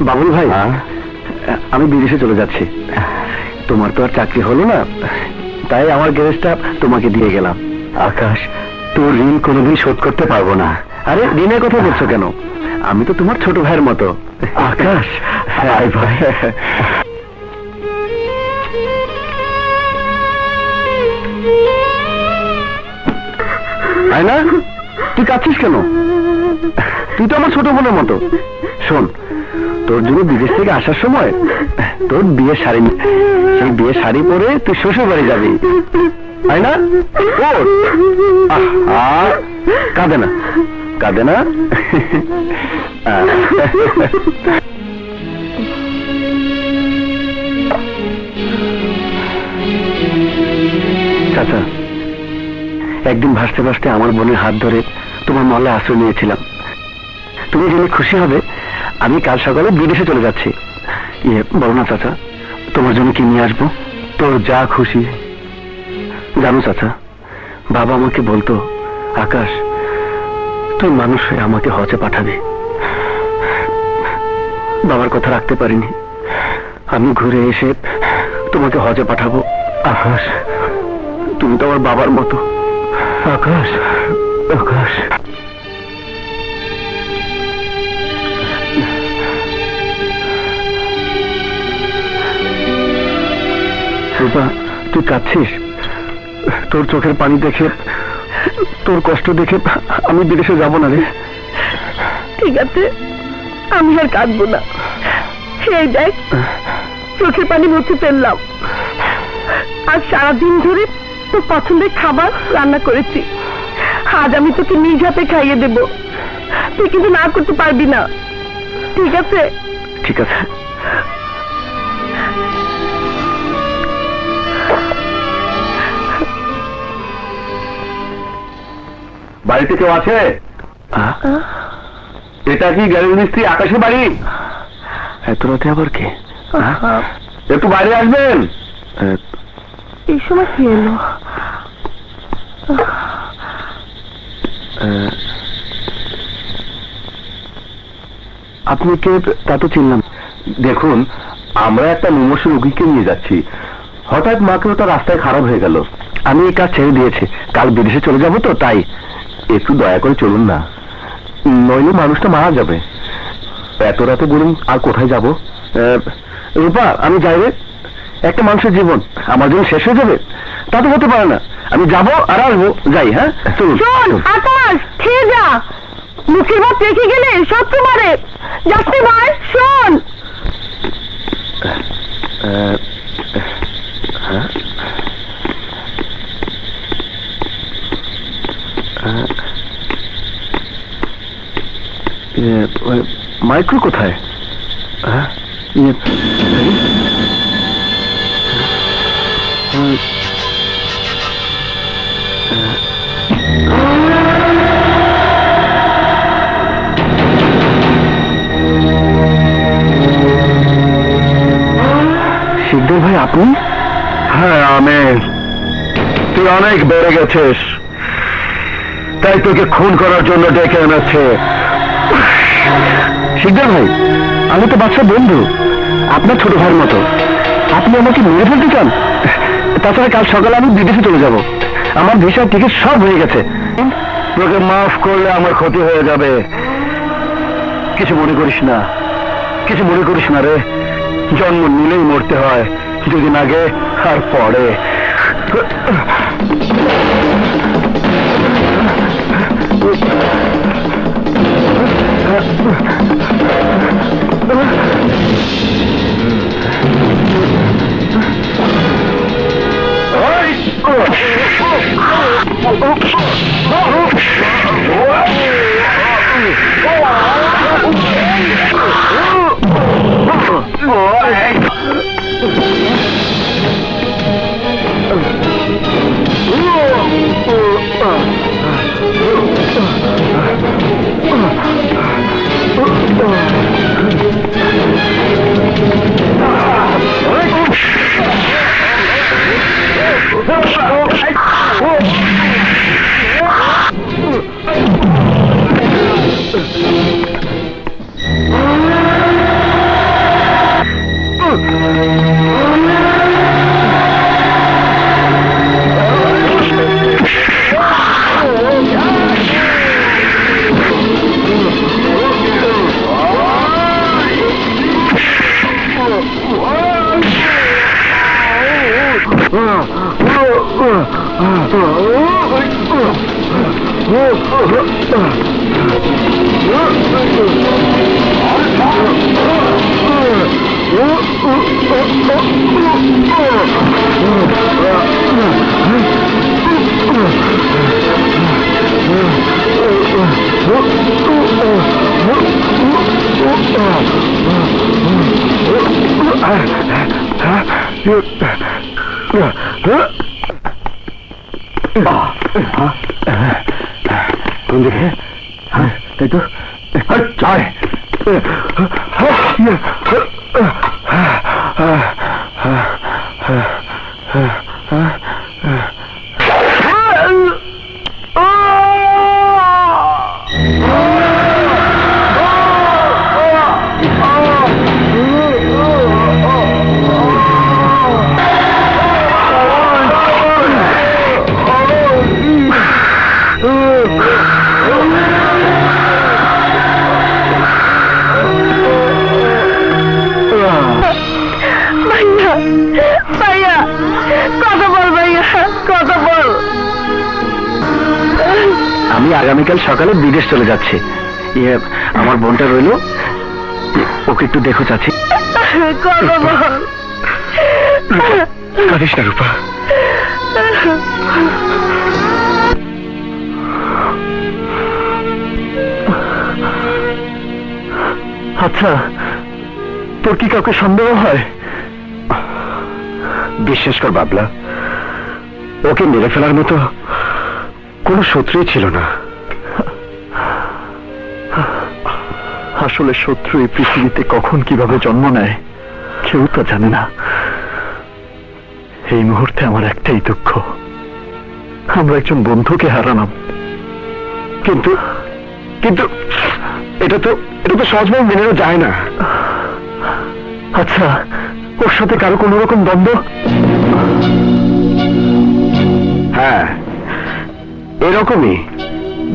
বাবুল ভাই, আমি বিদেশে চলে যাচ্ছি। তোমার তো আর চাকরি হলো না, তাই আমার গ্যারেজটা তোমাকে দিয়ে গেলাম। আকাশ, তোর ঋণ কোনোদিন শোধ করতে পারবো না। আরে ঋণের কথা বলছো কেন? আমি তো তোমার ছোট ভাইয়ের মতো। আকাশ, হ্যাঁ ভাই। না, তুই কাঁদছিস কেন? তুই তো আমার ছোট বোনের মতো। শোন, তোর জন্য বিদেশ থেকে আসার সময় তোর বিয়ের শাড়ি, সেই বিয়ের শাড়ি পরে তুই শ্বশুর বাড়ি যাবি, তাই না? কাঁদে না, কাঁদে না। চাচা, একদিন ভাসতে ভাসতে আমার বোনের হাত ধরে তোমার মহল্লায় আশ্রয় নিয়েছিলাম। তুমি জেনে খুশি হবে আমি কাল সকালে বিদেশে চলে যাচ্ছি। বলো না চাচা, তোমার জন্য কি নিয়ে আসবো? তোর যা খুশি। জানো চাচা, বাবা আমাকে বলতো, আকাশ তুই মানুষ হয়ে আমাকে হজে পাঠাবি। বাবার কথা রাখতে পারিনি, আমি ঘুরে এসে তোমাকে হজে পাঠাবো। আকাশ, তুমি তো আমার বাবার মতো। আকাশ, আকাশ। রূপা, তুই কাঁদছিস? তোর চোখের পানি দেখে, তোর কষ্ট দেখে আমি বিদেশে যাব না রে। ঠিক আছে, আমি আর কাঁদবো না। এই দেখ, চোখের পানি মুছে ফেললাম। আজ সারাদিন ধরে তোর পছন্দের খাবার রান্না করেছি, আজ আমি তোকে নিজ হাতে খাইয়ে দেব। তুই কিন্তু না করতে পারবি না, ঠিক আছে? ঠিক আছে। বাড়িতে কেউ আছে? এটা কি গ্যারেজ মিস্ত্রি আকাশের বাড়ি? এত রাতে আবার কে? একটু বাইরে আসবেন। এই সময় কি এলো? আপনি কে তা তো চিনলাম। দেখুন, আমরা একটা মুমূর্ষু রোগীকে নিয়ে যাচ্ছি, হঠাৎ মাকে ওটা রাস্তায় খারাপ হয়ে গেল। আমি এই কাজ ছেড়ে দিয়েছি, কাল বিদেশে চলে যাব তো, তাই একটু দয়া করে চলুন না, নইলে মানুষটা মারা যাবে। এত রাতে বলুন আর কোথায় যাব? রূপা, আমি যাই রে। একটা মানুষের জীবন আমার জন্য শেষ হয়ে যাবে? তা তো হতে পারে না। আমি যাব আর আসবো, যাই। হ্যাঁ, চলুন। আকাশ, খেয়ে যা, মুখের ভাত রেখে গেলে সব মারে। যাচ্ছি ভাই, শোন। মাইক্রো কোথায়? শিকদার ভাই আপনি? হ্যাঁ আমি। তুই অনেক বেড়ে গেছিস, তাই তোকে খুন করার জন্য ডেকে এনেছে। শিকদার ভাই, আমি তো বাচ্চা বন্ধু, আপনার ছোট ভাইয়ের মতো। আপনি আমাকে মেরে ফেলতে চান? তাছাড়া কাল সকালে আমি বিদেশে চলে যাব, আমার ভিসা টিকিট সব হয়ে গেছে। তোকে মাফ করলে আমার ক্ষতি হয়ে যাবে। কিছু মনে করিস না, কিছু মনে করিস না রে। জন্ম নিলেই মরতে হয়, দুদিন আগে আর পরে। তাই তো চায়। আমি আগামীকাল সকালে বিদেশ চলে যাচ্ছি। আমার বোনটা রইল, ওকে একটু দেখো চাচ্ছি। কাঁদিস না রূপা। আচ্ছা, তোর কি কাউকে সন্দেহ হয়? বিশ্বাস কর বাবলা, ওকে মেরে ফেলার মতো কোনো শত্রুই ছিল না। আসলে শত্রু এই পৃথিবীতে কখন কিভাবে জন্ম নেয় কেউ তা জানে না। এই মুহূর্তে আমার একটাই দুঃখ, আমরা একজন বন্ধুকে হারালাম। কিন্তু কিন্তু এটা তো সহজভাবে মেনে নেওয়া যায় না। আচ্ছা, ওর সাথে কারো কোনো রকম দ্বন্দ্ব? হ্যাঁ, এরকমই।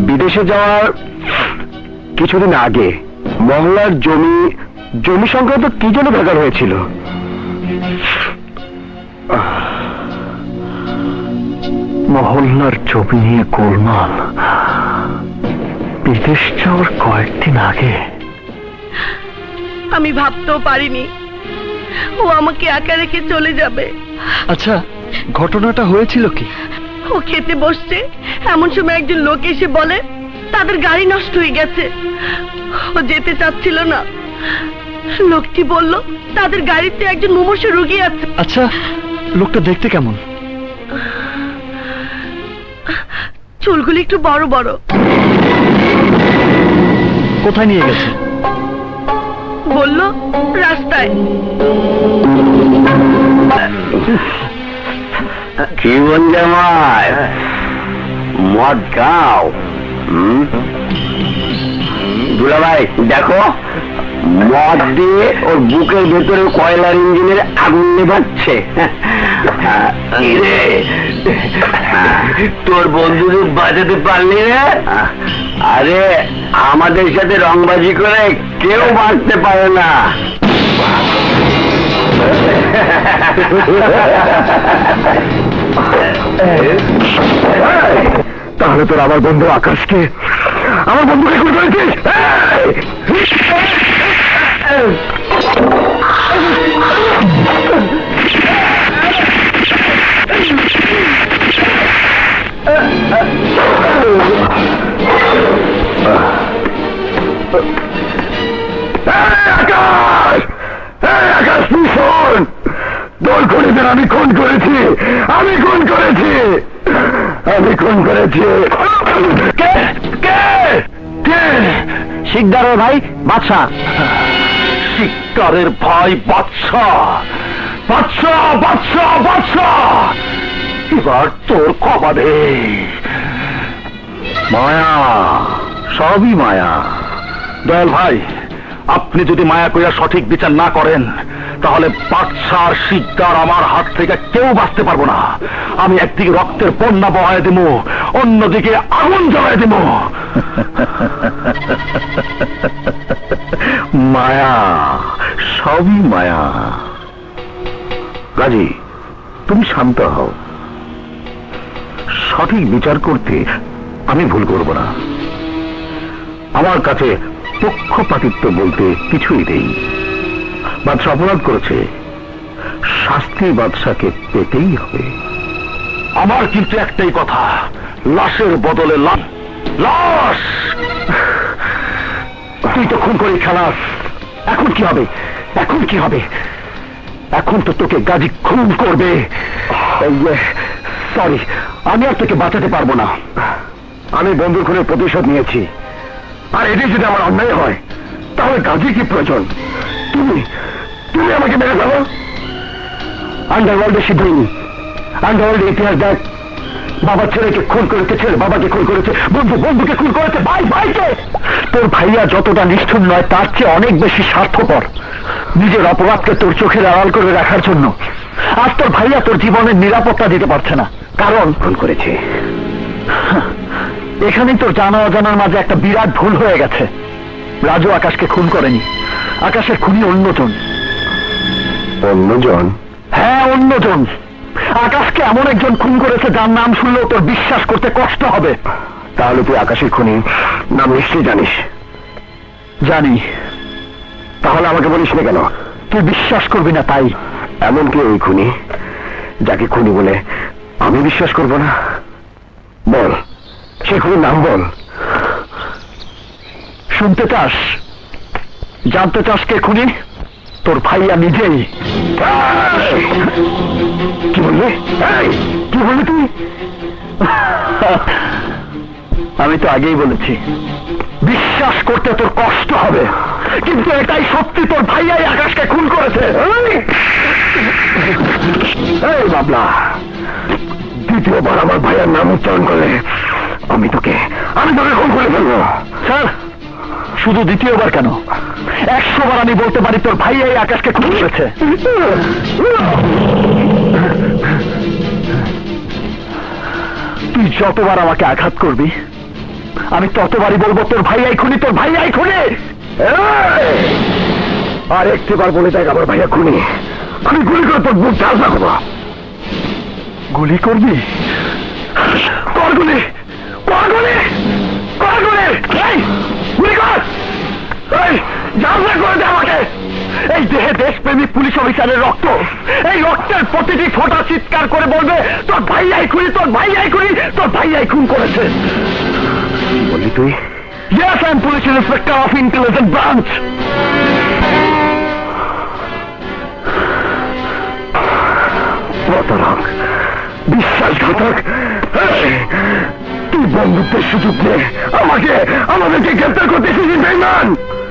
বিদেশে যাওয়ার কিছুদিন আগে মহল্লার জমি সংক্রান্ত কি যেন ব্যাপার হয়েছিল। মহল্লার জমি নিয়ে গোলমাল, বিদেশ যাওয়ার কয়েকদিন আগে। আমি ভাবতেও পারিনি ও আমাকে একা রেখে চলে যাবে। আচ্ছা, ঘটনাটা হয়েছিল কি? ও খেতে বসছে, এমন সময় একজন লোক এসে বলে তাদের গাড়ি নষ্ট হয়ে গেছে। ও যেতে চাচ্ছিল না। লোকটি বলল তাদের গাড়িতে একজন মুমূর্ষ রোগী আছে। আচ্ছা, লোকটা দেখতে কেমন? চুলগুলি একটু বড় বড়। কোথায় নিয়ে গেছে? বলল রাস্তায়। জীবন জামাই মদ খাও। দুলাভাই দেখো, মদ দিয়ে ওর বুকের ভেতরে কয়লার ইঞ্জিনের আগুন নেভাচ্ছে। তোর বন্ধুদের বাঁচাতে পারলি না? আরে আমাদের সাথে রংবাজি করে কেউ বাঁচতে পারে না। তাহলে তোর আমার বন্ধু আকাশকে, আমার বন্ধুকে খুন করেছিস? আকাশ, আকাশ তুই শোন, তোর খুনিদের আমি খুন করেছি, আমি খুন করেছি, আমি খুন করেছি। কে কে কে? শিকদারের ভাই বাদশা। শিকদারের ভাই বাদশা, বাদশা বাদশা বাদশা, এবার তোর কবাদে। মায়া, সবই মায়া। দয়াল ভাই, আপনি যদি মায়া কইয়া সঠিক বিচার না করেন তাহলে বাদশার শিকদার আমার হাত থেকে কেউ বাঁচতে পারবো না। আমি একদিকে রক্তের বন্যা বহায় দেব, অন্যদিকে আগুন জ্বালায় দেব। মায়া, সবই মায়া। গাজী, তুমি শান্ত হও। সঠিক বিচার করতে আমি ভুল করব না। আমার কাছে পক্ষপাতিত্ব বলতে কিছুই নেই। বাদশা অপরাধ করেছে, শাস্তি বাদশাকে পেতেই হবে। আমার কিন্তু একটাই কথা, লাশের বদলে লাশ। তুই তো খুন করে খেলাস, এখন কি হবে? এখন কি হবে? এখন তো তোকে গাজী খুন করবে। সরি, আমি আর তোকে বাঁচাতে পারবো না। আমি বন্ধুর খুনের প্রতিশোধ নিয়েছি, আর এটি যদি আমার অন্যায় হয় তাহলে গাজী কি প্রয়োজন? তুমি তুমি আমাকে মেরে ফেলো। আন্ডারওয়ার্ল্ডের সিদ্ধান্ত, আন্ডারওয়ার্ল্ডের ইতিহাস দেখ। বাবা ছেলেকে খুন করেছে, ছেলে বাবাকে খুন করেছে, বন্ধু বন্ধুকে খুন করেছে, ভাই ভাইকে। তোর ভাইয়া যতটা নিষ্ঠুর নয় তার চেয়ে অনেক বেশি স্বার্থপর, নিজের অপরাধকে তোর চোখের আড়াল করে রাখার জন্য। আর তোর ভাইয়া তোর জীবনের নিরাপত্তা দিতে পারছে না, কারণ খুন করেছে। এখানেই তোর জানা অজানার মাঝে একটা বিরাট ভুল হয়ে গেছে। রাজু আকাশকে খুন করেনি, আকাশের খুনি অন্যজন। অন্যজন? হ্যাঁ, অন্যজন। আকাশকে এমন একজন খুন করেছে যার নাম শুনলেও তোর বিশ্বাস করতে কষ্ট হবে। তাহলে তুই আকাশের খুনি নাম নিশ্চয়ই জানিস। জানি। তাহলে আমাকে বলিস না কেন? তুই বিশ্বাস করবি না তাই। এমন কি ওই খুনি যাকে খুনি বলে আমি বিশ্বাস করব না? বল, সে খুনির নাম বল। শুনতে চাস? জানতে চাস কে খুনি? তোর ভাইয়া নিজেই। কি বললি? কি বললি তুই? আমি তো আগেই বলেছি, বিশ্বাস করতে তোর কষ্ট হবে, কিন্তু এটাই সত্যি। তোর ভাইয়াই আকাশকে খুন করেছে। এই বাবলা, দ্বিতীয়বার আমার ভাইয়ার নাম উচ্চারণ করলে আমি তোকে খুন করে ফেলবো। স্যার, শুধু দ্বিতীয়বার কেন, 100 বার আমি বলতে পারি তোর ভাইয়াই আকাশকে খুন করেছে। তুই যতবার আমাকে আঘাত করবি আমি ততবারই বলবো তোর ভাইয়াই খুনি, তোর ভাইয়াই খুনি। আর একটিবার বলে দেখ আমার ভাইয়া খুনি, আমি গুলি করে তোর বুক ঝালসা করবো। গুলি করবি? কর গুলি, কর গুলি, কর গুলি, গুলি কর, ঝালসা করে দে আমাকে। এই দেহে দেশপ্রেমিক পুলিশ অফিসারের রক্ত, এই রক্তের প্রতিটি ফোঁটা চিৎকার করে বলবে তোর ভাইয়াই খুনি, তোর ভাইয়াই খুনি, তোর ভাইয়াই খুন করেছে। কি বললি তুই? Yes, I am police inspector of intelligence branch. প্রতারক, বিশ্বাসঘাতক, তুই বন্ধুত্বের সুযোগ দিয়ে আমাদেরকে গ্রেপ্তার করতে এসেছিস বেঈমান।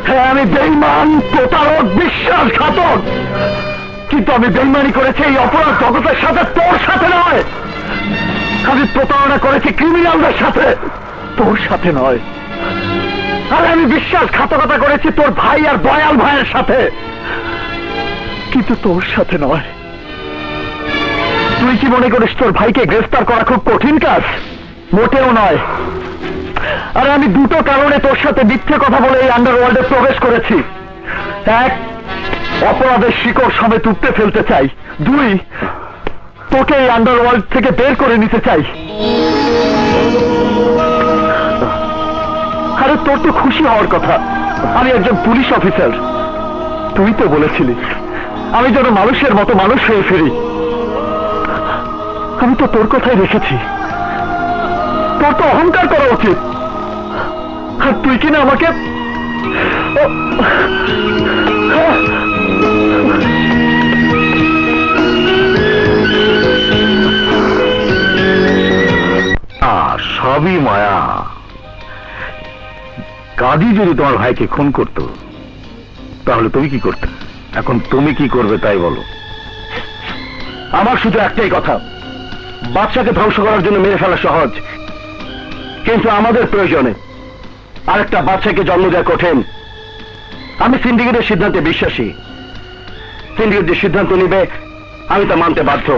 হ্যাঁ, আমি বেঈমান, প্রতারক, বিশ্বাসঘাতক, কিন্তু আমি বেঈমানি করেছি এই অপরাধ জগতের সাথে, তোর সাথে নয়। আমি প্রতারণা করেছি ক্রিমিনালদের সাথে, তোর সাথে নয়। আর আমি বিশ্বাসঘাতকতা করেছি তোর ভাই আর দয়াল ভাইয়ের সাথে, কিন্তু তোর সাথে নয়। তুই কি মনে করিস তোর ভাইকে গ্রেফতার করা খুব কঠিন কাজ? মোটেও নয়। আর আমি দুটো কারণে তোর সাথে মিথ্যে কথা বলে এই আন্ডারওয়ার্ল্ডে প্রবেশ করেছি। এক, অপরাধের শিকড় সমেত উঠতে ফেলতে চাই। দুই, তোকে এই আন্ডারওয়ার্ল্ড থেকে বের করে নিতে চাই। আরে তোর তো খুশি হওয়ার কথা, আমি একজন পুলিশ অফিসার। তুই তো বলেছিলি আমি যেন মানুষের মতো মানুষ হয়ে ফিরি। আমি তো তোর কথাই রেখেছি। তোর তো অহংকার করা উচিত। আর তুই কিনা আমাকে সবই মায়া। কাজী যদি তোমার ভাইকে খুন করত তাহলে তুমি কি করতে? এখন তুমি কি করবে তাই বলো। আমার শুধু একটাই কথা, বাচ্চাকে ধ্বংস করার জন্য মেরে ফেলা সহজ, কিন্তু আমাদের প্রয়োজনে আরেকটা বাচ্চাকে জন্ম দেওয়া কঠিন। আমি সিন্ডিকেটের সিদ্ধান্তে বিশ্বাসী। সিন্ডিকেট যে সিদ্ধান্ত নিবে আমি তা মানতে বাধ্য।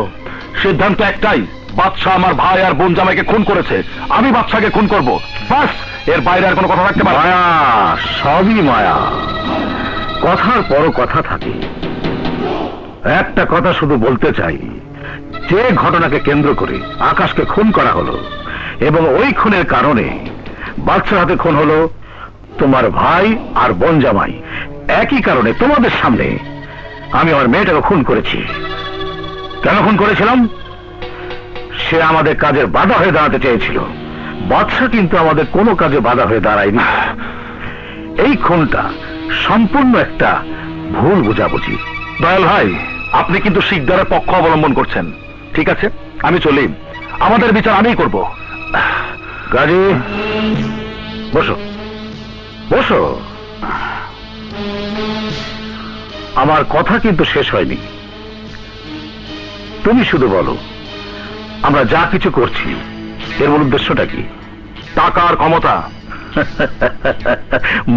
সিদ্ধান্ত একটাই, বাদশা আমার ভাই আর বোন জামাইকে খুন করেছে, আমি বাদশাকে খুন করব, বাস। এর বাইরে আর কোনো কথা থাকতে পারে? মায়া, সবই মায়া। কথার পরও কথা থাকে। একটা কথা শুধু বলতে চাই, যে ঘটনাকে কেন্দ্র করে আকাশকে খুন করা হলো এবং ওই খুনের কারণে বাদশার হাতে খুন হলো তোমার ভাই আর বোন জামাই, একই কারণে তোমাদের সামনে আমি আমার মেয়েটাকে খুন করেছি। কেন খুন করেছিলাম? সে আমাদের কাজের বাধা হয়ে দাঁড়াতে চেয়েছিল। বাদশা কিন্তু আমাদের কোনো কাজে বাধা হয়ে দাঁড়ায়নি। এই খুনটা সম্পূর্ণ একটা ভুল বোঝাবুঝি। দয়াল ভাই, আপনি কিন্তু শিকদারের পক্ষ অবলম্বন করছেন। ঠিক আছে, আমি চলি। আমাদের বিচার আমিই করব। গাজী, বসো বসো। আমার কথা কিন্তু শেষ হয়নি। তুমি শুধু বলো, আমরা যা কিছু করছি এর মূল উদ্দেশ্যটা কি? টাকা আর ক্ষমতা।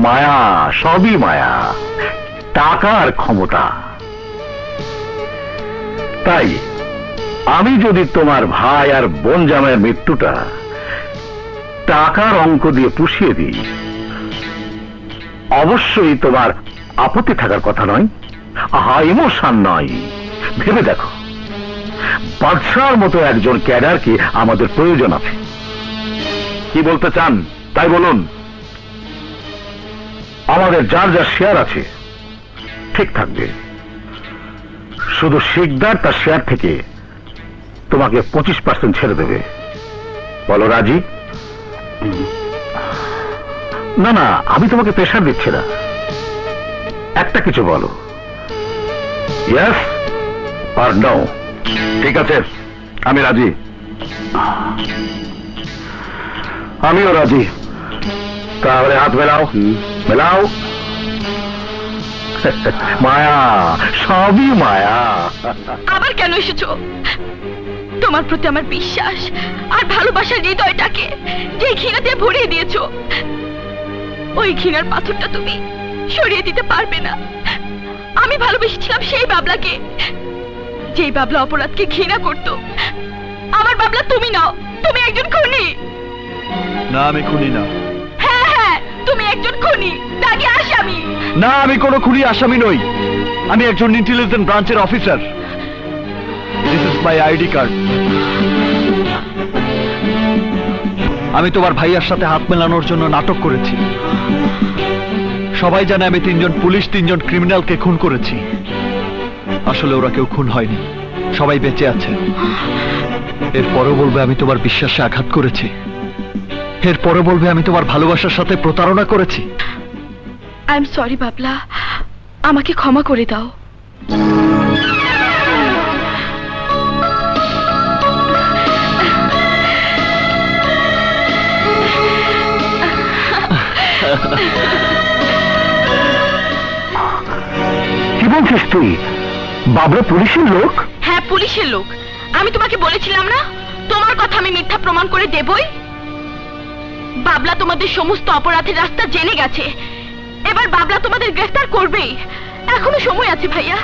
মায়া, সবই মায়া। টাকা আর ক্ষমতা। তাই আমি যদি তোমার ভাই আর বোন জামাইয়ের মৃত্যুটা টাকার অঙ্ক দিয়ে পুষিয়ে দিই, অবশ্যই তোমার আপত্তি থাকার কথা নয়। আহা, ইমোশন নয়। ভেবে দেখো, বাদশার মতো একজন ক্যাডারকে আমাদের প্রয়োজন আছে। কি বলতে চান তাই বলুন। আমাদের যার যা শেয়ার আছে ঠিক থাকবে, শুধু শিকদার তার শেয়ার থেকে তোমাকে 25% ছেড়ে দেবে। বলো রাজি? না না, আমি তোমাকে প্রেশার দিচ্ছি না। একটা কিছু বলো, ইয়েস আর নো। ঠিক আছে, আমি রাজি। আমিও রাজি। তাহলে হাত মেলাও, মেলাও। মায়া, সবই মায়া। আবার কেন এসেছো? তোমার প্রতি আমার বিশ্বাস আর ভালোবাসার হৃদয়টাকে যে ঘৃণা দিয়ে ভরিয়ে দিয়েছো, ওই ঘৃণার পাথরটা তুমি সরিয়ে দিতে পারবে না। আমি ভালোবেসেছিলাম সেই বাবলাকে, যেই বাবলা অপরাধকে ঘৃণা করত। আমার বাবলা তুমি নাও, তুমি একজন খুনি। না, আমি খুনি না। হ্যাঁ হ্যাঁ, তুমি একজন খুনি, দাগি আসামি। না, আমি কোনো খুনি আসামি নই। আমি একজন ইন্টেলিজেন্ট ব্রাঞ্চের officer. This is my ID card. আমি তোমার ভাইয়ার সাথে হাত মেলানোর জন্য নাটক করেছি। সবাই জানে আমি 3জন পুলিশ 3জন ক্রিমিনালকে খুন করেছি। আসলে ওরা কেউ খুন হয়নি, সবাই বেঁচে আছে। এরপরও বলবে আমি তোমার বিশ্বাসে আঘাত করেছি। এরপরে বলবে আমি তোমার ভালোবাসার সাথে প্রতারণা করেছি। আই এম সরি বাবলা, আমাকে ক্ষমা করে দাও। কি বলছিস তুই? বাবরা পুলিশের লোক? হ্যাঁ, পুলিশের লোক। আমি তোমাকে বলেছিলাম না তোমার কথা আমি মিথ্যা প্রমাণ করে দেবই। বাবলা তোমাদের সমস্ত অপরাধের রাস্তা জেনে গেছে, এবার বাবলা তোমাদের গ্রেফতার করবেই। এখনো সময় আছে ভাইয়া,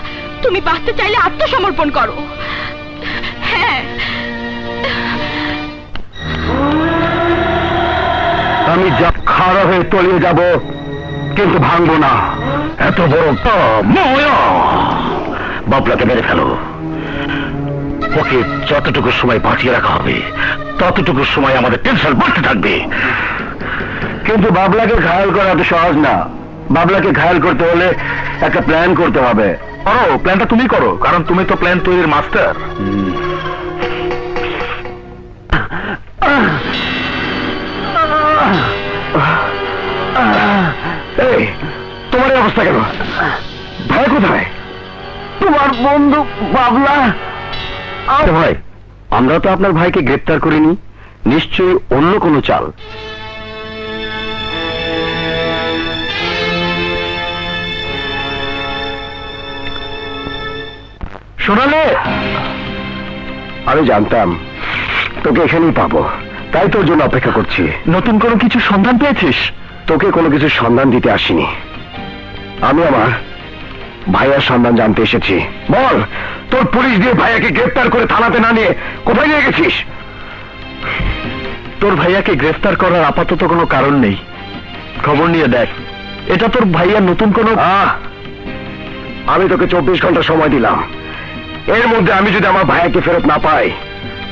তুমি বাঁচতে চাইলে আত্মসমর্পণ করো। হ্যাঁ, আমি যা খাড়া হয়ে তলিয়ে যাব, কিন্তু ভাঙবো না। এত বড় মায়া। বাবলাকে মেরে ফেলো। ওকে যতটুকু সময় বাঁচিয়ে রাখা হবে ততটুকু সময় আমাদের টেনশন বাড়তে থাকবে। কিন্তু বাবলাকে ঘায়াল করা এত সহজ না। বাবলাকে ঘায়াল করতে হলে একটা প্ল্যান করতে হবে। করো, প্ল্যানটা তুমি করো, কারণ তুমি তো প্ল্যান তৈরির মাস্টার। এই, তোমার এই অবস্থা কেন? ভাই কোথায়? তোমার বন্ধু বাবলা। ভাই, আমরা তো আপনার ভাইকে গ্রেপ্তার করিনি, নিশ্চয়ই অন্য কোনো চাল। শোনালে, আমি জানতাম তোকে এখানেই পাবো, তাই তোর জন্য অপেক্ষা করছি। নতুন কোনো কিছু সন্ধান পেয়েছিস? তোকে কোনো কিছু সন্ধান দিতে আসিনি, আমি আমার ভাইয়ার সন্ধান জানতে এসেছি। বল, তোর পুলিশ দিয়ে ভাইয়াকে গ্রেফতার করে থানাতে না নিয়ে কোথায় নিয়ে গেছিস? তোর ভাইয়াকে গ্রেফতার করার আপাতত কোনো কারণ নেই। খবর নিয়ে দেখ, এটা তোর ভাইয়ার নতুন কোনো। আমি তোকে 24 ঘন্টা সময় দিলাম, এর মধ্যে আমি যদি আমার ভাইয়াকে ফেরত না পাই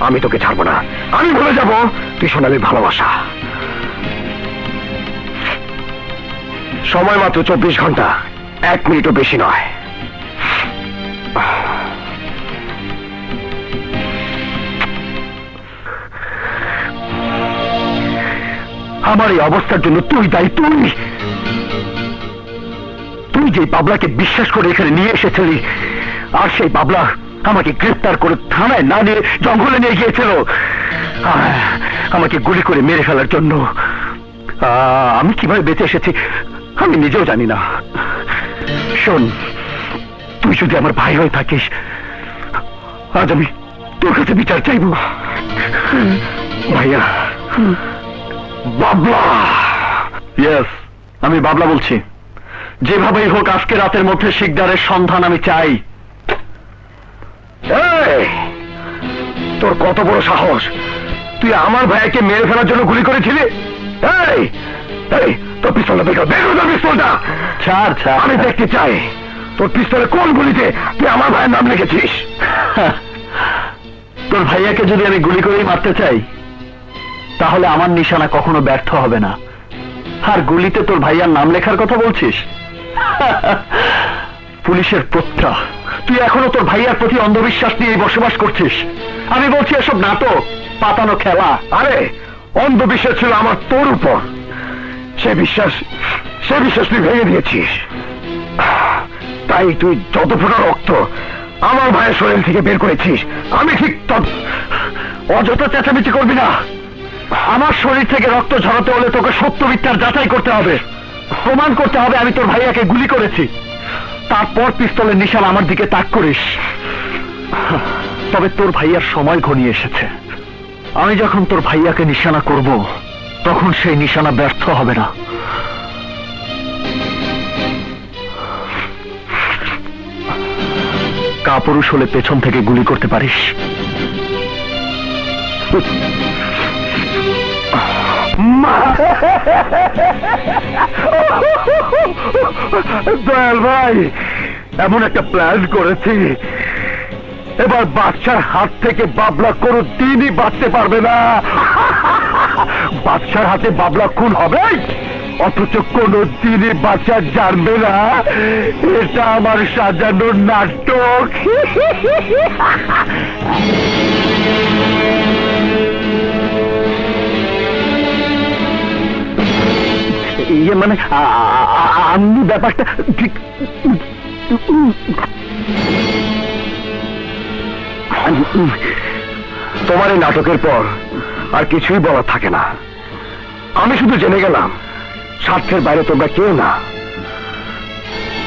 আমি তোকে ছাড়বো না। আমি ভুলে যাব তুই সোনালীর ভালোবাসা। সময় মাত্র 24 ঘন্টা, 1 মিনিটও বেশি নয়। আমার এই অবস্থার জন্য তুই দায়ী। তুই যে বাবলাকে বিশ্বাস করে এখানে নিয়ে এসেছিলি, আর সেই বাবলা আমাকে গ্রেফতার করে থানায় না নিয়ে জঙ্গলে নিয়ে গিয়েছিল আমাকে গুলি করে মেরে ফেলার জন্য। আমি কিভাবে বেঁচে এসেছি আমি নিজেও জানি না। শোন, তুই যদি আমার ভাই হয়ে থাকিস, আজ আমি তোর কাছে বিচার চাইব। ভাইয়া, বাবলা। ইয়েস, আমি বাবলা বলছি। যেভাবেই হোক আজকে রাতের মধ্যে শিকদারের সন্ধান আমি চাই। তোর কত বড় সাহস, তুই আমার ভাইকে মেরে ফেলার জন্য গুলি করেছিলি? তোর পিস্তলটা বের কর, পিস্তলটা ছাড়। আমি দেখতে চাই তোর পিস্তলে কোন গুলিতে তুই আমার ভাইয়ের নাম লিখেছিস। তোর ভাইয়াকে যদি আমি গুলি করেই মারতে চাই তাহলে আমার নিশানা কখনো ব্যর্থ হবে না। আর গুলিতে তোর ভাইয়ার নাম লেখার কথা বলছিস? পুলিশের প্রত্যা, তুই এখনো তোর ভাইয়ার প্রতি অন্ধবিশ্বাস নিয়ে বসবাস করছিস। আমি বলছি এসব নাটক, পাতানো খেলা। আরে অন্ধবিশ্বাস ছিল আমার তোর উপর, সে বিশ্বাস তুই ভেঙে দিয়েছিস। তাই তুই যত ফোঁটা রক্ত আমার ভাইয়ের শরীর থেকে বের করেছিস, আমি ঠিক অযথা চেঁচামেচি করবি না। আমার শরীর থেকে রক্ত ঝরাতে হলে তোকে সত্য মিথ্যার যাচাই করতে হবে, প্রমাণ করতে হবে আমি তোর ভাইয়াকে গুলি করেছি। তারপর পিস্তলের নিশানা আমার দিকে তাক করিস। তবে তোর ভাইয়ার সময় ঘনিয়ে এসেছে। আমি যখন তোর ভাইয়াকে নিশানা করব তখন সেই নিশানা ব্যর্থ হবে না। কাপুরুষ হলে পেছন থেকে গুলি করতে পারিস। দয়াল ভাই, এমন একটা প্ল্যান করেছি, এবার বাদশার হাত থেকে বাবলা কোনো দিনই বাঁচতে পারবে না। বাদশার হাতে বাবলা খুন হবে, অথচ কোনো দিনই বাদশা জানবে না এটা আমার সাজানো নাটক। ইয়ে মানে আমি ব্যাপারটা ঠিক তোমার এই নাটকের পর আর কিছুই বলার থাকে না। আমি শুধু জেনে গেলাম স্বার্থের বাইরে তোমরা কেউ না।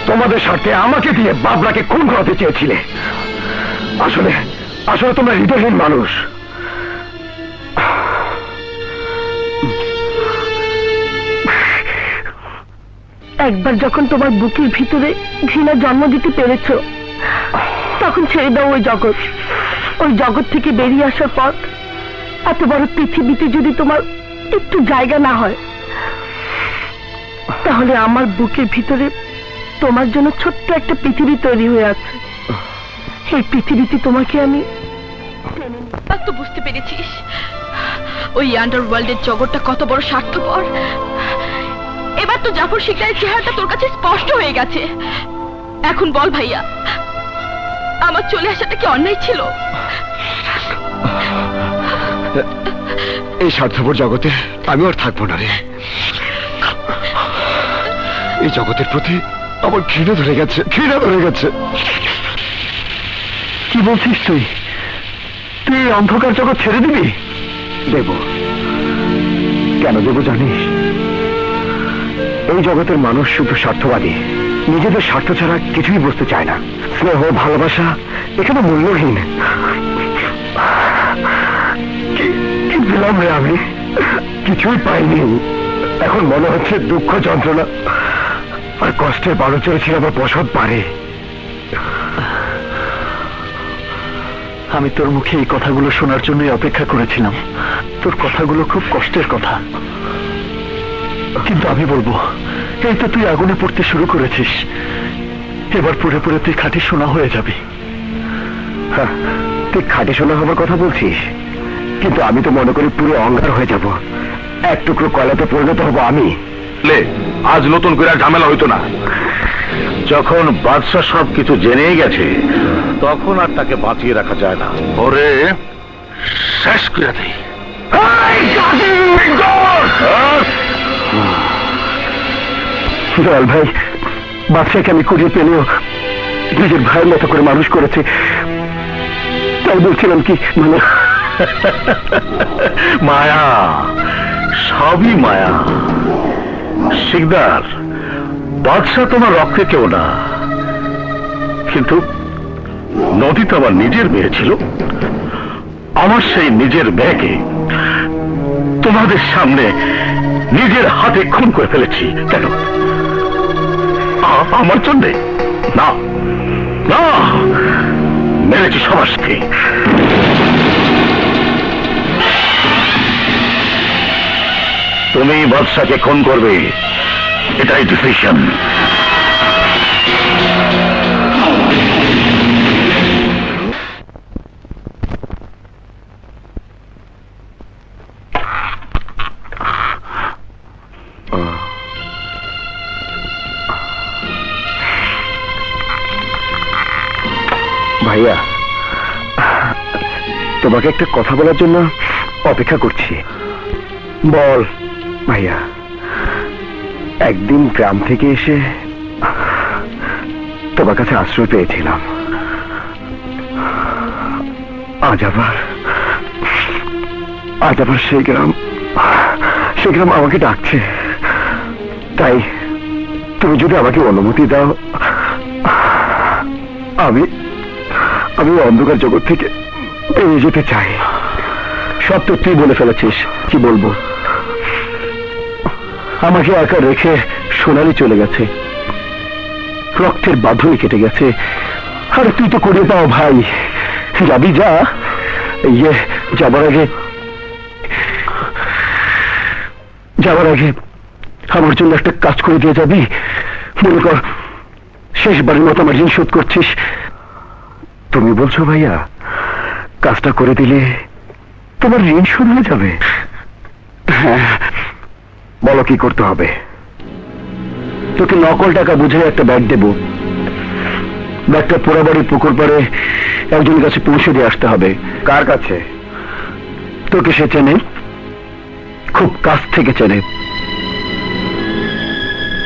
তোমাদের স্বার্থে আমাকে দিয়ে বাবলাকে খুন করাতে চেয়েছিলে। আসলে তোমরা হৃদয়হীন মানুষ। একবার যখন তোমার বুকের ভিতরে ঘৃণা জন্ম দিতে পেরেছ, তখন ছেড়ে দাও ওই জগৎ। ওই জগৎ থেকে বেরিয়ে আসার পর এত বড় পৃথিবীতে যদি তোমার একটু জায়গা না হয়, তাহলে আমার বুকের ভিতরে তোমার জন্য ছোট্ট একটা পৃথিবী তৈরি হয়ে আছে। এই পৃথিবীতে তোমাকে আমি তো বুঝতে পেরেছিস ওই আন্ডারওয়ার্ল্ডের জগৎটা কত বড় স্বার্থপর। এবার তো জাফর শিকদারের চেহারাটা তোর কাছে স্পষ্ট হয়ে গেছে। এখন বল ভাইয়া, আমার চলে আসাটা কি অন্যায় ছিল? এই স্বার্থপর জগতে আমি আর থাকবো না রে। এই জগতের প্রতি আমার ঘৃণা ধরে গেছে, ঘৃণা ধরে গেছে। কি বলছিস তুই? তুই এই অন্ধকার জগৎ ছেড়ে দিবি? দেব। কেন দেব জানিস? এই জগতের মানুষ শুধু স্বার্থবাদী, নিজেদের স্বার্থ ছাড়া কিছুই বুঝতে চায় না। স্নেহ, ভালোবাসা এখানে মূল্যহীন। কি পেলাম রে আমি? কিছুই পাইনি। এখন মনে হচ্ছে দুঃখ, যন্ত্রণা আর কষ্টের বারো চড়েছিল আমার বসত পারে। আমি তোর মুখে এই কথাগুলো শোনার জন্যই অপেক্ষা করেছিলাম। তোর কথাগুলো খুব কষ্টের কথা, কিন্তু আমি বলবো, এই তো তুই আগুনে পড়তে শুরু করেছিস, এবার পড়ে পড়ে তুই খাঁটি সোনা হয়ে যাবি। হ্যাঁ, তুই খাঁটি সোনা হবার কথা বলছিস, কিন্তু আমি তো মনে করি পুরো অঙ্গার হয়ে যাব। এক টুকরো কয়লাতে পরিণত হবো আমি। আজ নতুন করে আর ঝামেলা হইতো না। যখন বাদশা সবকিছু জেনেই গেছে, তখন আর তাকে বাঁচিয়ে রাখা যায় না। ওরে শেষ করে দেই। দয়াল ভাই, বাদশাকে আমি কুড়িয়ে পেলেও নিজের ভাইয়ের মতো করে মানুষ করেছে, তাই বলছিলাম কি, মানে মায়া, সবই মায়া। শিকদার, বাদশা তোমার রক্তে কেউ না, কিন্তু নদী তো আমার নিজের মেয়ে ছিল। আমার সেই নিজের মেয়েকে তোমাদের সামনে নিজের হাতে খুন করে ফেলেছি। কেন? আমার জন্যে না, না, মেরেছি সবার সাথে। তুমি বাদশাকে খুন করবে, এটাই ডিসিশন। ভাইয়া, তোমাকে একটা কথা বলার জন্য অপেক্ষা করছি। বল ভাইয়া, একদিন গ্রাম থেকে এসে তোমার কাছে আশ্রয় পেয়েছিলাম। আজ আবার সেই গ্রাম আমাকে ডাকছে। তাই তুমি যদি আমাকে অনুমতি দাও, আমি অন্ধকার জগৎ থেকে বেরিয়ে যেতে চাই। সব তো তুই বলে ফেলেছিস, কি বলবো? আমাকে একা রেখে সোনালি চলে গেছে, রক্তের বাঁধনই কেটে গেছে। আরে তুই তো করে পাও ভাই, যাবি যা। যাবার আগে আমার জন্য একটা কাজ করে দিয়ে যাবি। মনে কর শেষবারের মতো আমার ঋণ শোধ করছিস। তুমি বলছো ভাইয়া, কাজটা করে দিলে তোমার ঋণ শোধ হয়ে যাবে? হ্যাঁ, বলো কি করতে হবে? তোকে নকল টাকা বুঝে একটা ব্যাগ দেব। ব্যাগটা পোড়াবাড়ির পুকুর পাড়ে একজনের কাছে পৌঁছে দিয়ে আসতে হবে। কার কাছে? তোকে সে চেনে, খুব কাছ থেকে চেনে।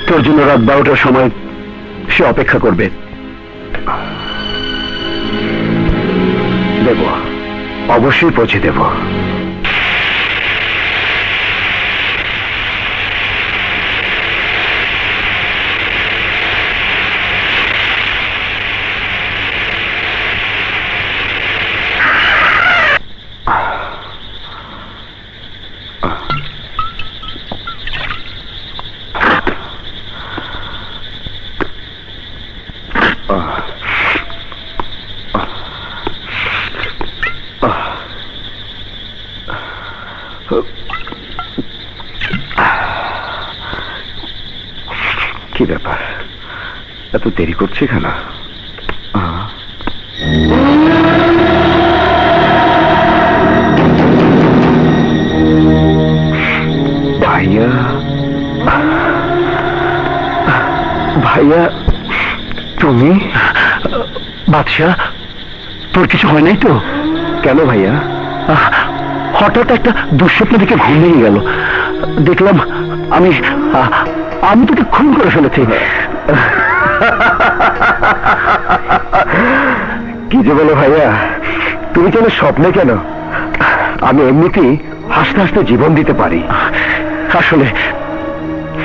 তোর জন্য রাত 12টার সময় সে অপেক্ষা করবে। দেব, অবশ্যই পৌঁছে দেব। কি ব্যাপার, এত দেরি করছে কেন? ভাইয়া, ভাইয়া তুমি? বাদশাহ, তোর কিছু হয় নাই তো? কেন ভাইয়া? হঠাৎ একটা দুঃস্বপ্ন থেকে ঘুম ভেঙে গেল, দেখলাম আমি তোকে খুন করে ফেলেছি। কি যে বলো ভাইয়া, তুমি কেন স্বপ্নে কেন? আমি এমনিতেই হাসতে হাসতে জীবন দিতে পারি। আসলে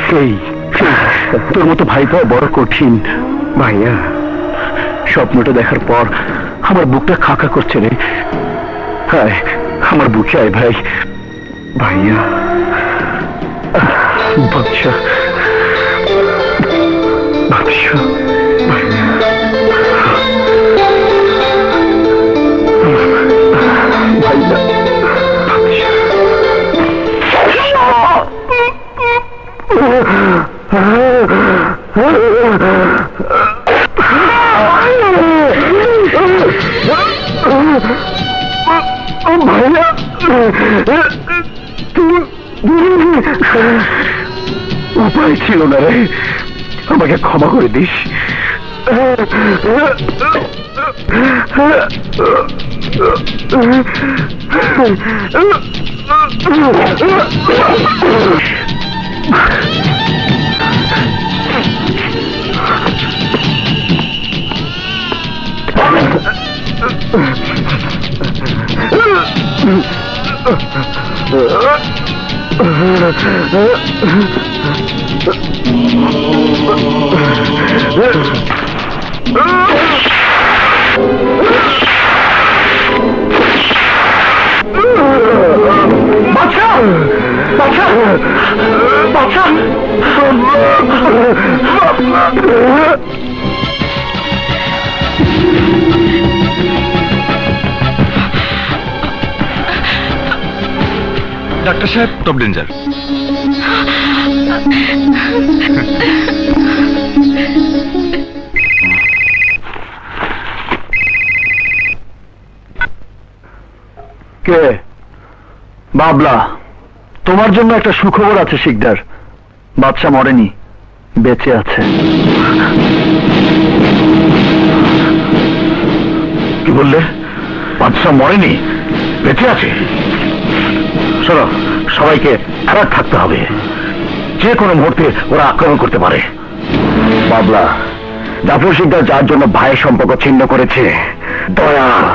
সেই তোর মতো ভাই পাওয়া বড় কঠিন ভাইয়া। স্বপ্নটা দেখার পর আমার বুকটা খাকা করছে রে। হ্যাঁ, আমার বুকে আয় ভাই। ভাইয়া, বাদশা, বাদশা, ভাইয়া, ভাইয়া, ভাইয়া, উপায় ছিল না রে, আমাকে ক্ষমা করে দিস। ডাক্তার সাহেব, টপ ডেঞ্জার। কে? বাবলা, তোমার জন্য একটা সুখবর আছে শিকদার। বাদশা মরেনি, বেঁচে আছে। কি বললে? বাদশা মরেনি, বেঁচে আছে? শোনো, সবাইকে অ্যালার্ট থাকতে হবে, যে কোনো মুহূর্তে ওরা আক্রমণ করতে পারে। বাবলা, জাফর শিকদার যার জন্য ভাইয়ের সম্পর্ক ছিন্ন করেছে, দয়াল,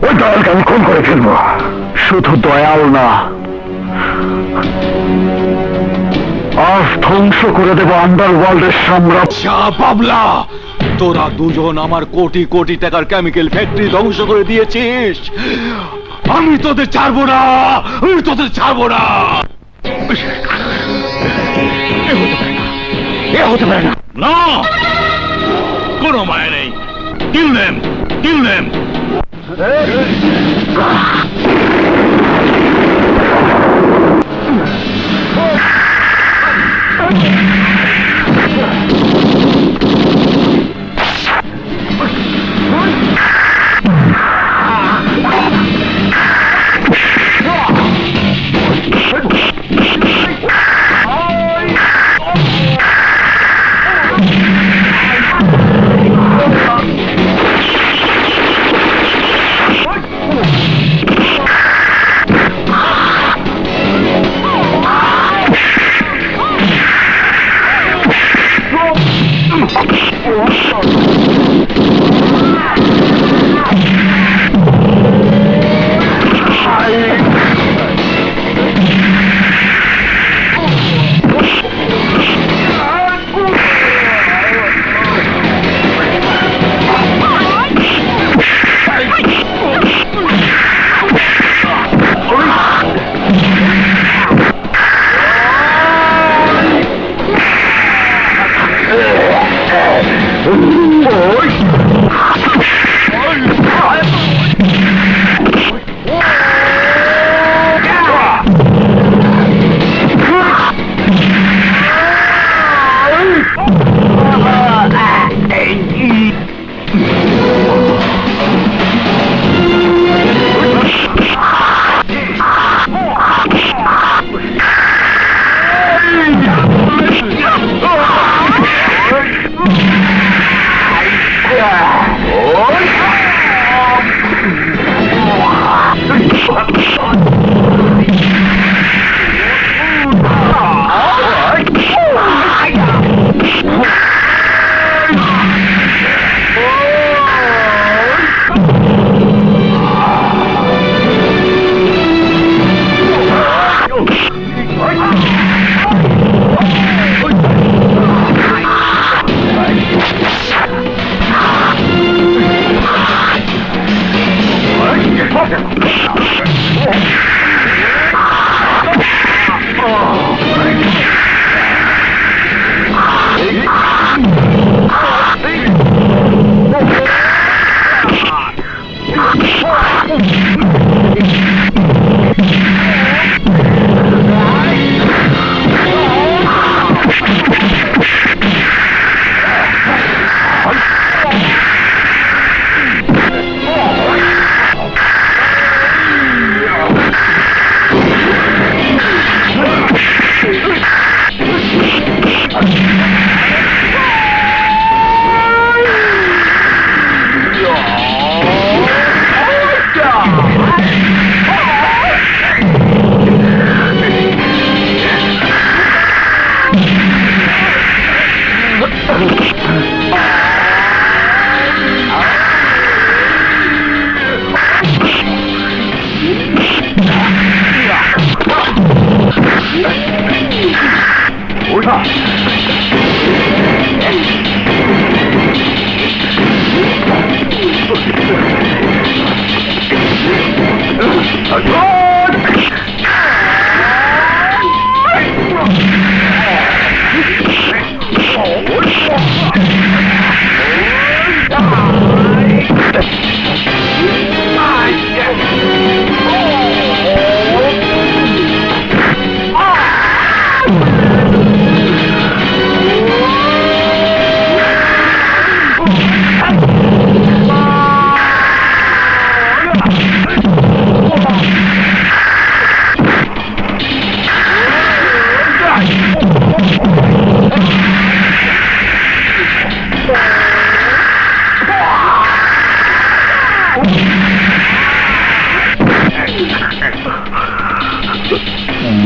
ওই দয়ালকে আমি খুন করে ফেলবো। শুধু দয়াল না, আজ ধ্বংস করে দেব আন্ডারওয়ার্ল্ডের সম্রাট। বাবলা, তোরা দুজন আমার কোটি কোটি টাকার কেমিক্যাল ফ্যাক্টরি ধ্বংস করে দিয়েছিস। আমি তোদের ছাড়বো না, আমি তোদের ছাড়বো না। এ হতে পারে না। না, কোনো মায়া নেই। কিল দেম, কিল দেম।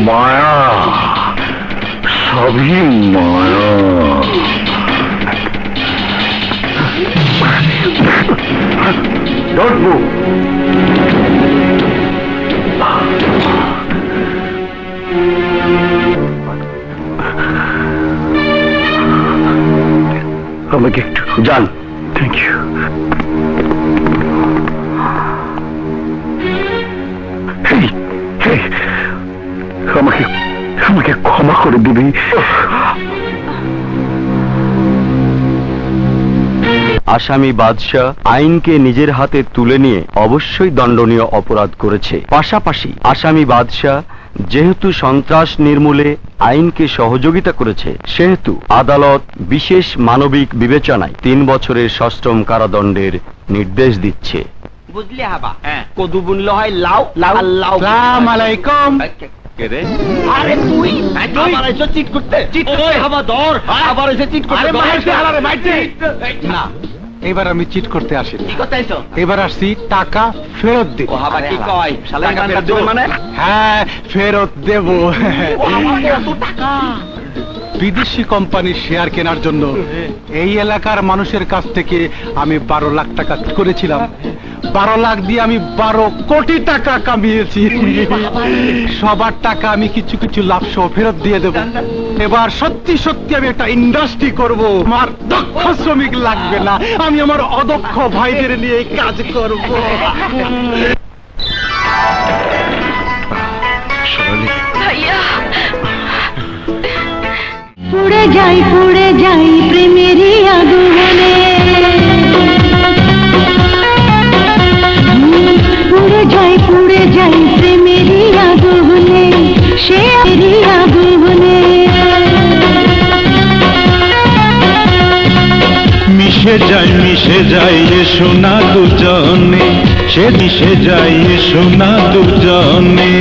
মায়া, সবই মায়া। Don't move. আমাকে একটু যান। Thank you. আমাকে আমাকে ক্ষমা করে দিবি। আসামি বাদশাহ আইনকে নিজের হাতে তুলে নিয়ে অবশ্যই দণ্ডনীয় অপরাধ করেছে। পাশাপাশি আসামি বাদশাহ যেহেতু সন্ত্রাস নির্মূলে আইনকে সহযোগিতা করেছে, সেহেতু আদালত বিশেষ মানবিক বিবেচনায় 3 বছরের সশ্রম কারাদণ্ডের নির্দেশ দিচ্ছে। বুঝলি হাবা, কদু বুনলে হয় লাউ, লাউ লাউ। আসসালামু আলাইকুম। আরে তুই আবার এসে চিট করতে। ওই হাবা ধর, আবার এসে চিট করতে। আরে মাইতে না, এবার আমি চিট করতে আসিনি। কি করতে আইছো? এবার আসছি টাকা ফেরত দিতে। ও হাবা কি কয়? শালা টাকা ফেরত দেব মানে? হ্যাঁ, ফেরত দেব। ও হাবা কত টাকা? বিদেশি কোম্পানির শেয়ার কেনার জন্য এই এলাকার মানুষের কাছ থেকে আমি 12 লাখ টাকা করেছিলাম। 12 লাখ দিয়ে আমি 12 কোটি টাকা কামিয়েছি। সবার টাকা আমি কিছু কিছু লাভ সহ ফেরত দিয়ে দেব। এবার সত্যি সত্যি আমি একটা ইন্ডাস্ট্রি করব। আমার দক্ষ শ্রমিক লাগবে না, আমি আমার অদক্ষ ভাইদের নিয়ে কাজ করব। ভাইয়া, পুড়ে যাই প্রেমেরই আগুনে, পুড়ে যাই প্রেমেরই আগুনে, সে আগুনে। মিশে যাই এ সোনা দুজনে, সে মিশে যাই এ সোনা দুজনে।